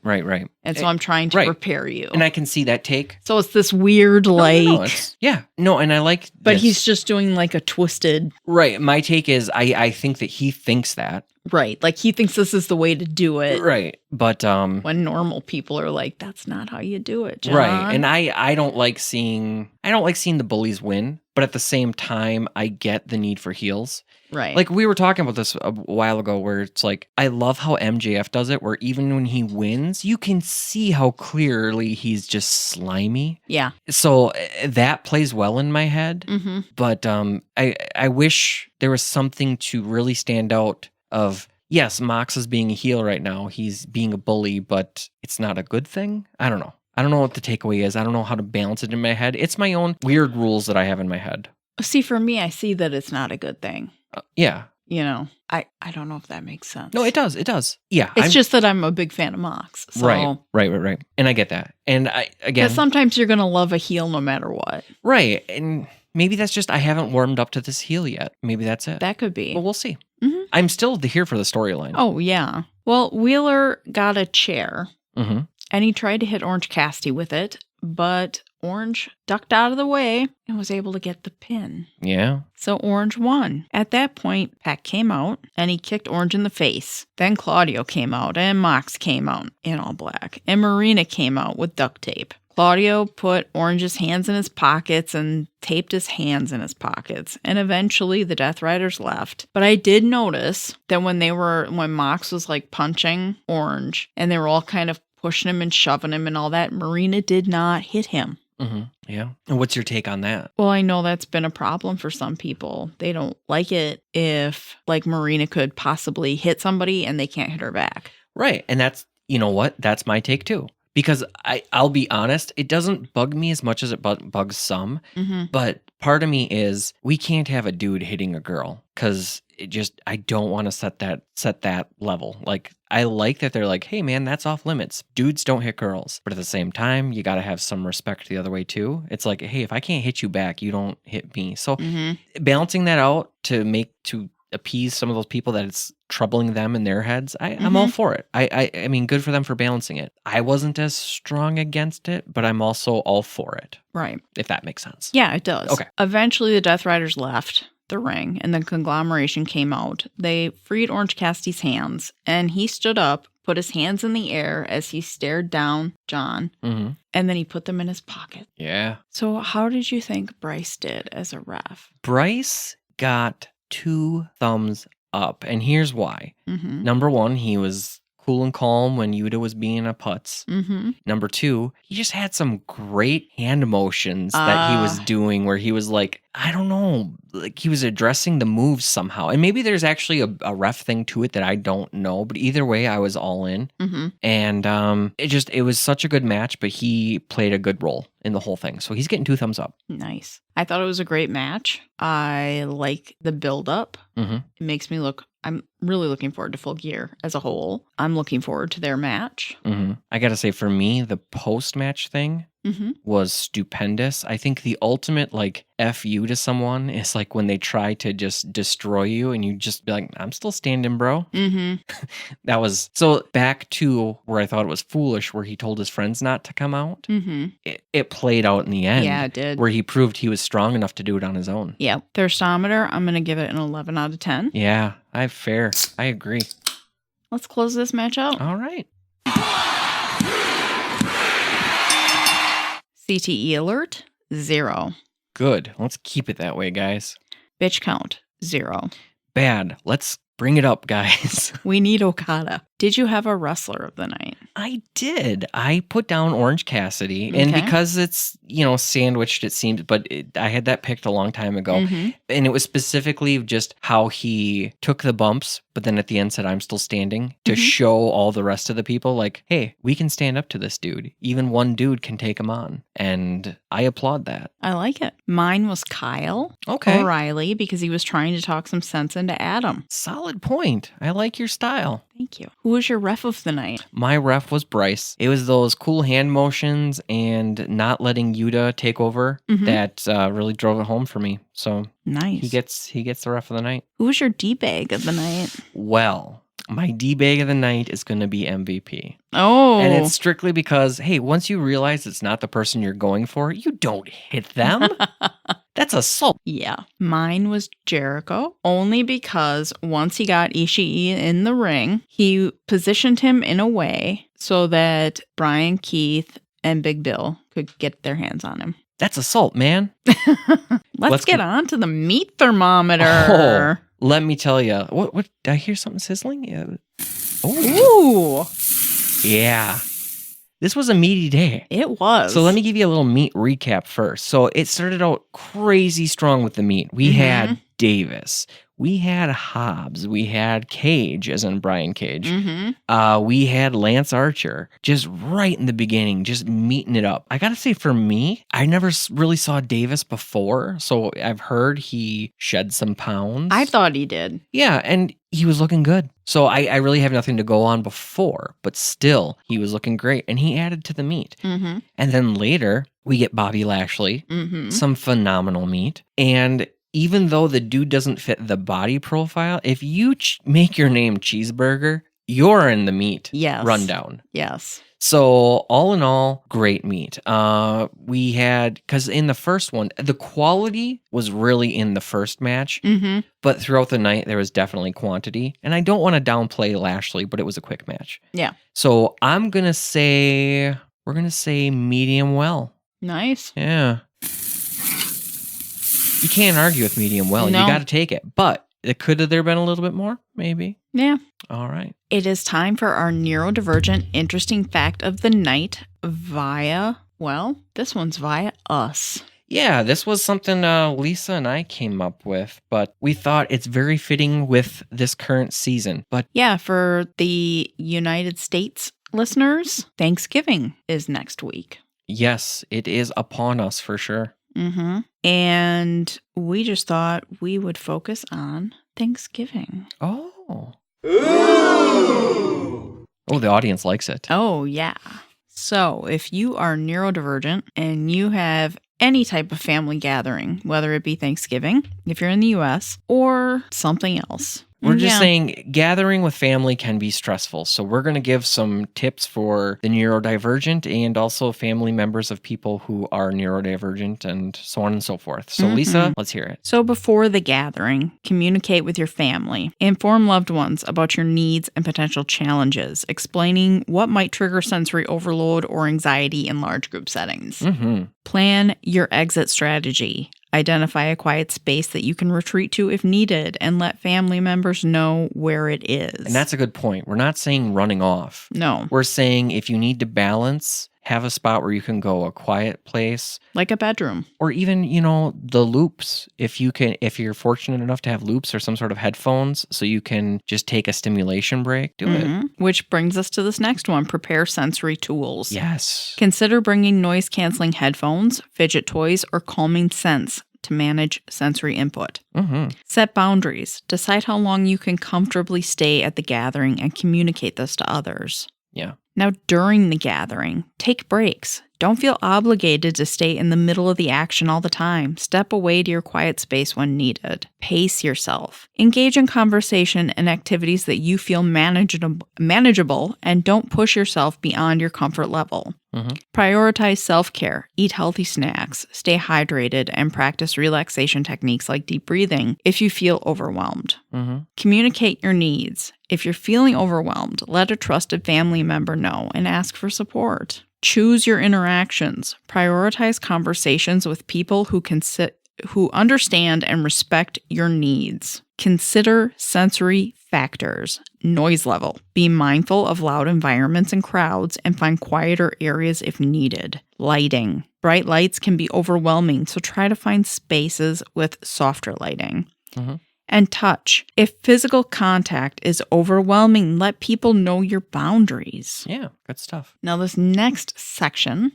Speaker 1: And so I'm trying to prepare you.
Speaker 2: And I can see that take.
Speaker 1: So it's this weird, and
Speaker 2: I like
Speaker 1: But
Speaker 2: this.
Speaker 1: he's just doing like a twisted.
Speaker 2: Right. My take is I think that he thinks that.
Speaker 1: Right. Like he thinks this is the way to do it.
Speaker 2: Right. But
Speaker 1: when normal people are like, that's not how you do it, John.
Speaker 2: Right. And I don't like seeing the bullies win, but at the same time I get the need for heels.
Speaker 1: Right.
Speaker 2: Like we were talking about this a while ago where it's like I love how MJF does it where even when he wins, you can see how clearly he's just slimy.
Speaker 1: Yeah.
Speaker 2: So that plays well in my head.
Speaker 1: Mm-hmm.
Speaker 2: But I wish there was something to really stand out of, yes, Mox is being a heel right now. He's being a bully, but it's not a good thing. I don't know. I don't know what the takeaway is. I don't know how to balance it in my head. It's my own weird rules that I have in my head.
Speaker 1: See, for me, I see that it's not a good thing.
Speaker 2: Yeah.
Speaker 1: You know, I don't know if that makes sense.
Speaker 2: No, it does. It does. Yeah.
Speaker 1: It's just that I'm a big fan of Mox. So.
Speaker 2: Right. And I get that. And again,
Speaker 1: sometimes you're going to love a heel no matter what.
Speaker 2: Right. And maybe that's just I haven't warmed up to this heel yet. Maybe that's it.
Speaker 1: That could be.
Speaker 2: Well, we'll see.
Speaker 1: Mm-hmm.
Speaker 2: I'm still here for the storyline.
Speaker 1: Oh, yeah. Well, Wheeler got a chair.
Speaker 2: Mm-hmm.
Speaker 1: And he tried to hit Orange Cassidy with it, but Orange ducked out of the way and was able to get the pin.
Speaker 2: Yeah.
Speaker 1: So Orange won. At that point, Pac came out and he kicked Orange in the face. Then Claudio came out and Mox came out in all black. And Marina came out with duct tape. Claudio put Orange's hands in his pockets and taped his hands in his pockets. And eventually the Death Riders left. But I did notice that when Mox was like punching Orange and they were all kind of pushing him and shoving him and all that, Marina did not hit him.
Speaker 2: Mm-hmm. Yeah. And what's your take on that?
Speaker 1: Well, I know that's been a problem for some people. They don't like it if like Marina could possibly hit somebody and they can't hit her back.
Speaker 2: Right. And that's, you know what? That's my take too. Because I'll be honest, it doesn't bug me as much as it bugs some.
Speaker 1: Mm-hmm.
Speaker 2: But part of me is we can't have a dude hitting a girl because I don't want to set that level. Like I like that they're like, hey man, that's off limits. Dudes don't hit girls. But at the same time, you got to have some respect the other way too. It's like, hey, if I can't hit you back, you don't hit me. So balancing that out to appease some of those people that it's troubling them in their heads, I'm all for it. I mean, good for them for balancing it. I wasn't as strong against it, but I'm also all for it.
Speaker 1: Right.
Speaker 2: If that makes sense.
Speaker 1: Yeah, it does.
Speaker 2: Okay.
Speaker 1: Eventually, the Death Riders left the ring and the conglomeration came out. They freed Orange Cassidy's hands and he stood up, put his hands in the air as he stared down John, and then he put them in his pocket.
Speaker 2: Yeah.
Speaker 1: So how did you think Bryce did as a ref?
Speaker 2: Bryce got 2 thumbs up, and here's why.
Speaker 1: Mm-hmm.
Speaker 2: Number 1, he was cool and calm when Yuta was being a putz.
Speaker 1: Mm-hmm.
Speaker 2: Number 2, he just had some great hand motions that he was doing where he was like, I don't know, like he was addressing the moves somehow. And maybe there's actually a ref thing to it that I don't know, but either way, I was all in.
Speaker 1: Mm-hmm.
Speaker 2: And it was such a good match, but he played a good role in the whole thing. So he's getting 2 thumbs up.
Speaker 1: Nice. I thought it was a great match. I like the build-up.
Speaker 2: Mm-hmm.
Speaker 1: It makes me I'm really looking forward to Full Gear as a whole. I'm looking forward to their match.
Speaker 2: Mm-hmm. I got to say, for me, the post-match thing was stupendous. I think the ultimate, like, F you to someone is like when they try to just destroy you and you just be like, I'm still standing, bro.
Speaker 1: Mm-hmm.
Speaker 2: That was, so back to where I thought it was foolish, where he told his friends not to come out.
Speaker 1: Mm-hmm.
Speaker 2: It played out in the end.
Speaker 1: Yeah, it did.
Speaker 2: Where he proved he was strong enough to do it on his own.
Speaker 1: Yeah. Thirstometer, I'm going to give it an 11 out of 10.
Speaker 2: Yeah, fair. I agree.
Speaker 1: Let's close this match out.
Speaker 2: All right.
Speaker 1: CTE alert, 0.
Speaker 2: Good. Let's keep it that way, guys.
Speaker 1: Bitch count, 0.
Speaker 2: Bad. Let's bring it up, guys.
Speaker 1: We need Okada. Did you have a wrestler of the night?
Speaker 2: I did. I put down Orange Cassidy. And because it's, sandwiched, it seems, but I had that picked a long time ago.
Speaker 1: Mm-hmm.
Speaker 2: And it was specifically just how he took the bumps, but then at the end said, I'm still standing, to show all the rest of the people, like, hey, we can stand up to this dude. Even one dude can take him on. And I applaud that.
Speaker 1: I like it. Mine was Kyle O'Reilly because he was trying to talk some sense into Adam.
Speaker 2: Solid point. I like your style.
Speaker 1: Thank you. Who was your ref of the night?
Speaker 2: My ref was Bryce. It was those cool hand motions and not letting Yuta take over that really drove it home for me. So
Speaker 1: nice.
Speaker 2: He gets the ref of the night.
Speaker 1: Who was your D-bag of the night?
Speaker 2: Well, my D-bag of the night is going to be MVP.
Speaker 1: Oh.
Speaker 2: And it's strictly because, hey, once you realize it's not the person you're going for, you don't hit them. That's assault.
Speaker 1: Yeah. Mine was Jericho, only because once he got Ishii in the ring, he positioned him in a way so that Brian, Keith, and Big Bill could get their hands on him.
Speaker 2: That's assault, man.
Speaker 1: Let's get on to the meat thermometer.
Speaker 2: Oh, let me tell you. What did I hear something sizzling? Yeah.
Speaker 1: Ooh.
Speaker 2: Yeah. This was a meaty day.
Speaker 1: It was.
Speaker 2: So let me give you a little meat recap first. So it started out crazy strong with the meat. We had Davis. We had Hobbs. We had Cage, as in Brian Cage. We had Lance Archer, just right in the beginning, just meeting it up. I got to say, for me, I never really saw Davis before. So I've heard he shed some pounds.
Speaker 1: I thought he did.
Speaker 2: Yeah, and he was looking good. So I really have nothing to go on before, but still, he was looking great. And he added to the meat. And then later, we get Bobby Lashley, some phenomenal meat. And even though the dude doesn't fit the body profile, if you make your name Cheeseburger, you're in the meat rundown.
Speaker 1: Yes.
Speaker 2: So all in all, great meat. We had, because in the first one, the quality was really in the first match, but throughout the night, there was definitely quantity. And I don't want to downplay Lashley, but it was a quick match.
Speaker 1: Yeah.
Speaker 2: So we're going to say medium well.
Speaker 1: Nice.
Speaker 2: Yeah. You can't argue with medium well.
Speaker 1: No.
Speaker 2: You got to take it. But could have there been a little bit more? Maybe.
Speaker 1: Yeah.
Speaker 2: All right.
Speaker 1: It is time for our neurodivergent interesting fact of the night this one's via us.
Speaker 2: Yeah, this was something Lisa and I came up with, but we thought it's very fitting with this current season. But
Speaker 1: yeah, for the United States listeners, Thanksgiving is next week.
Speaker 2: Yes, it is upon us for sure.
Speaker 1: And we just thought we would focus on Thanksgiving.
Speaker 2: Oh. Oh, the audience likes it.
Speaker 1: Oh, yeah. So if you are neurodivergent and you have any type of family gathering, whether it be Thanksgiving, if you're in the U.S., or something else.
Speaker 2: We're just saying gathering with family can be stressful. So we're going to give some tips for the neurodivergent and also family members of people who are neurodivergent and so on and so forth. So Lisa, let's hear it.
Speaker 1: So before the gathering, communicate with your family. Inform loved ones about your needs and potential challenges, explaining what might trigger sensory overload or anxiety in large group settings. Plan your exit strategy. Identify a quiet space that you can retreat to if needed and let family members know where it is.
Speaker 2: And that's a good point. We're not saying running off.
Speaker 1: No.
Speaker 2: We're saying if you need to balance, have a spot where you can go, a quiet place.
Speaker 1: Like a bedroom.
Speaker 2: Or even, the loops. If you're fortunate enough to have loops or some sort of headphones so you can just take a stimulation break, do it.
Speaker 1: Which brings us to this next one, prepare sensory tools.
Speaker 2: Yes.
Speaker 1: Consider bringing noise-canceling headphones, fidget toys, or calming scents to manage sensory input. Set boundaries. Decide how long you can comfortably stay at the gathering and communicate this to others.
Speaker 2: Yeah.
Speaker 1: Now, during the gathering, take breaks. Don't feel obligated to stay in the middle of the action all the time. Step away to your quiet space when needed. Pace yourself. Engage in conversation and activities that you feel manageable and don't push yourself beyond your comfort level. Prioritize self-care. Eat healthy snacks. Stay hydrated and practice relaxation techniques like deep breathing if you feel overwhelmed. Communicate your needs. If you're feeling overwhelmed, let a trusted family member know and ask for support. Choose your interactions. Prioritize conversations with people who understand and respect your needs. Consider sensory factors. Noise level. Be mindful of loud environments and crowds and find quieter areas if needed. Lighting. Bright lights can be overwhelming, so try to find spaces with softer lighting. And touch. If physical contact is overwhelming, let people know your boundaries.
Speaker 2: Yeah, good stuff.
Speaker 1: Now, this next section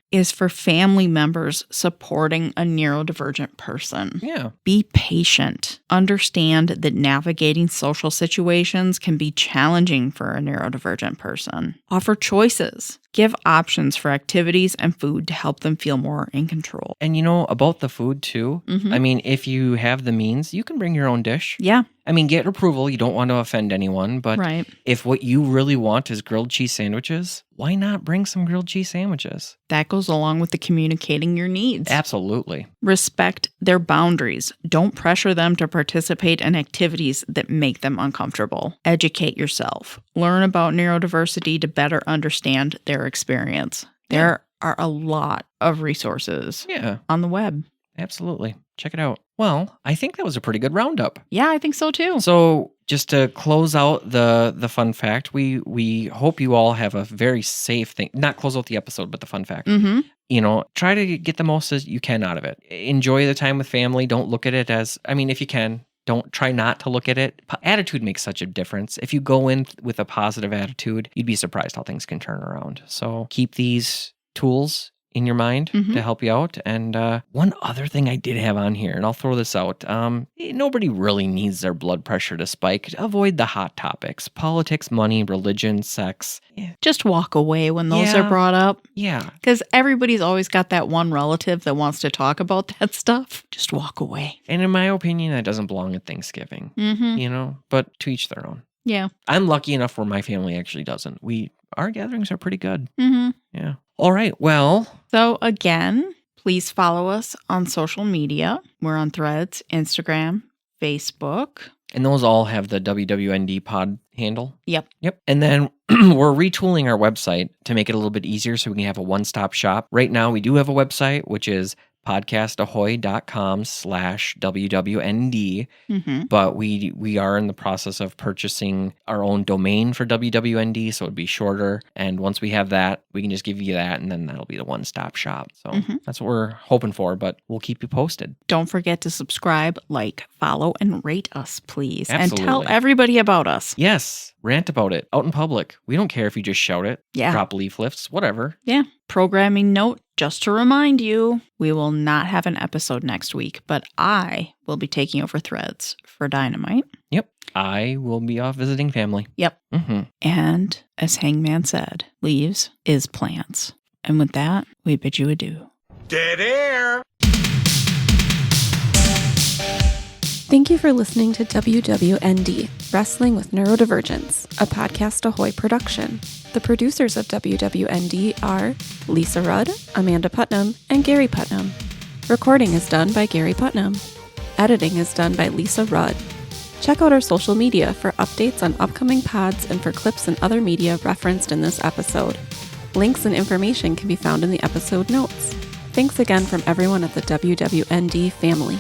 Speaker 1: is for family members supporting a neurodivergent person.
Speaker 2: Yeah.
Speaker 1: Be patient. Understand that navigating social situations can be challenging for a neurodivergent person. Offer choices. Give options for activities and food to help them feel more in control.
Speaker 2: And about the food too, I mean, if you have the means, you can bring your own dish.
Speaker 1: Yeah.
Speaker 2: I mean, get approval. You don't want to offend anyone, but if what you really want is grilled cheese sandwiches, why not bring some grilled cheese sandwiches?
Speaker 1: That goes along with the communicating your needs.
Speaker 2: Absolutely.
Speaker 1: Respect their boundaries. Don't pressure them to participate in activities that make them uncomfortable. Educate yourself. Learn about neurodiversity to better understand their experience. There are a lot of resources on the web.
Speaker 2: Absolutely. Check it out. Well, I think that was a pretty good roundup.
Speaker 1: Yeah, I think so too.
Speaker 2: So just to close out the fun fact, we hope you all have a very safe thing. Not close out the episode, but the fun fact. Try to get the most as you can out of it. Enjoy the time with family. Don't look at it as, if you can, don't try not to look at it. Attitude makes such a difference. If you go in with a positive attitude, you'd be surprised how things can turn around. So keep these tools in your mind to help you out. And one other thing I did have on here, and I'll throw this out. Nobody really needs their blood pressure to spike. Avoid the hot topics. Politics, money, religion, sex.
Speaker 1: Just walk away when those are brought up.
Speaker 2: Yeah.
Speaker 1: Because everybody's always got that one relative that wants to talk about that stuff. Just walk away.
Speaker 2: And in my opinion, that doesn't belong at Thanksgiving. But to each their own.
Speaker 1: Yeah.
Speaker 2: I'm lucky enough where my family actually doesn't. Our gatherings are pretty good. Yeah. All right. Well.
Speaker 1: So again, please follow us on social media. We're on Threads, Instagram, Facebook.
Speaker 2: And those all have the WWND pod handle.
Speaker 1: Yep.
Speaker 2: And then we're retooling our website to make it a little bit easier so we can have a one-stop shop. Right now, we do have a website, which is podcastahoy.com/WWND. But we are in the process of purchasing our own domain for WWND, so it'd be shorter. And once we have that, we can just give you that, and then that'll be the one-stop shop. So that's what we're hoping for, but we'll keep you posted.
Speaker 1: Don't forget to subscribe, follow, and rate us, please.
Speaker 2: Absolutely.
Speaker 1: And tell everybody about us.
Speaker 2: Yes. Rant about it out in public. We don't care if you just shout it.
Speaker 1: Yeah.
Speaker 2: Drop leaf lifts, whatever.
Speaker 1: Yeah. Programming note, just to remind you, we will not have an episode next week, but I will be taking over Threads for Dynamite.
Speaker 2: Yep. I will be off visiting family.
Speaker 1: Yep. And as Hangman said, leaves is plants. And with that, we bid you adieu.
Speaker 3: Dead air!
Speaker 4: Thank you for listening to WWND, Wrestling with Neurodivergence, a Podcast Ahoy production. The producers of WWND are Lisa Rudd, Amanda Putnam, and Gary Putnam. Recording is done by Gary Putnam. Editing is done by Lisa Rudd. Check out our social media for updates on upcoming pods and for clips and other media referenced in this episode. Links and information can be found in the episode notes. Thanks again from everyone at the WWND family.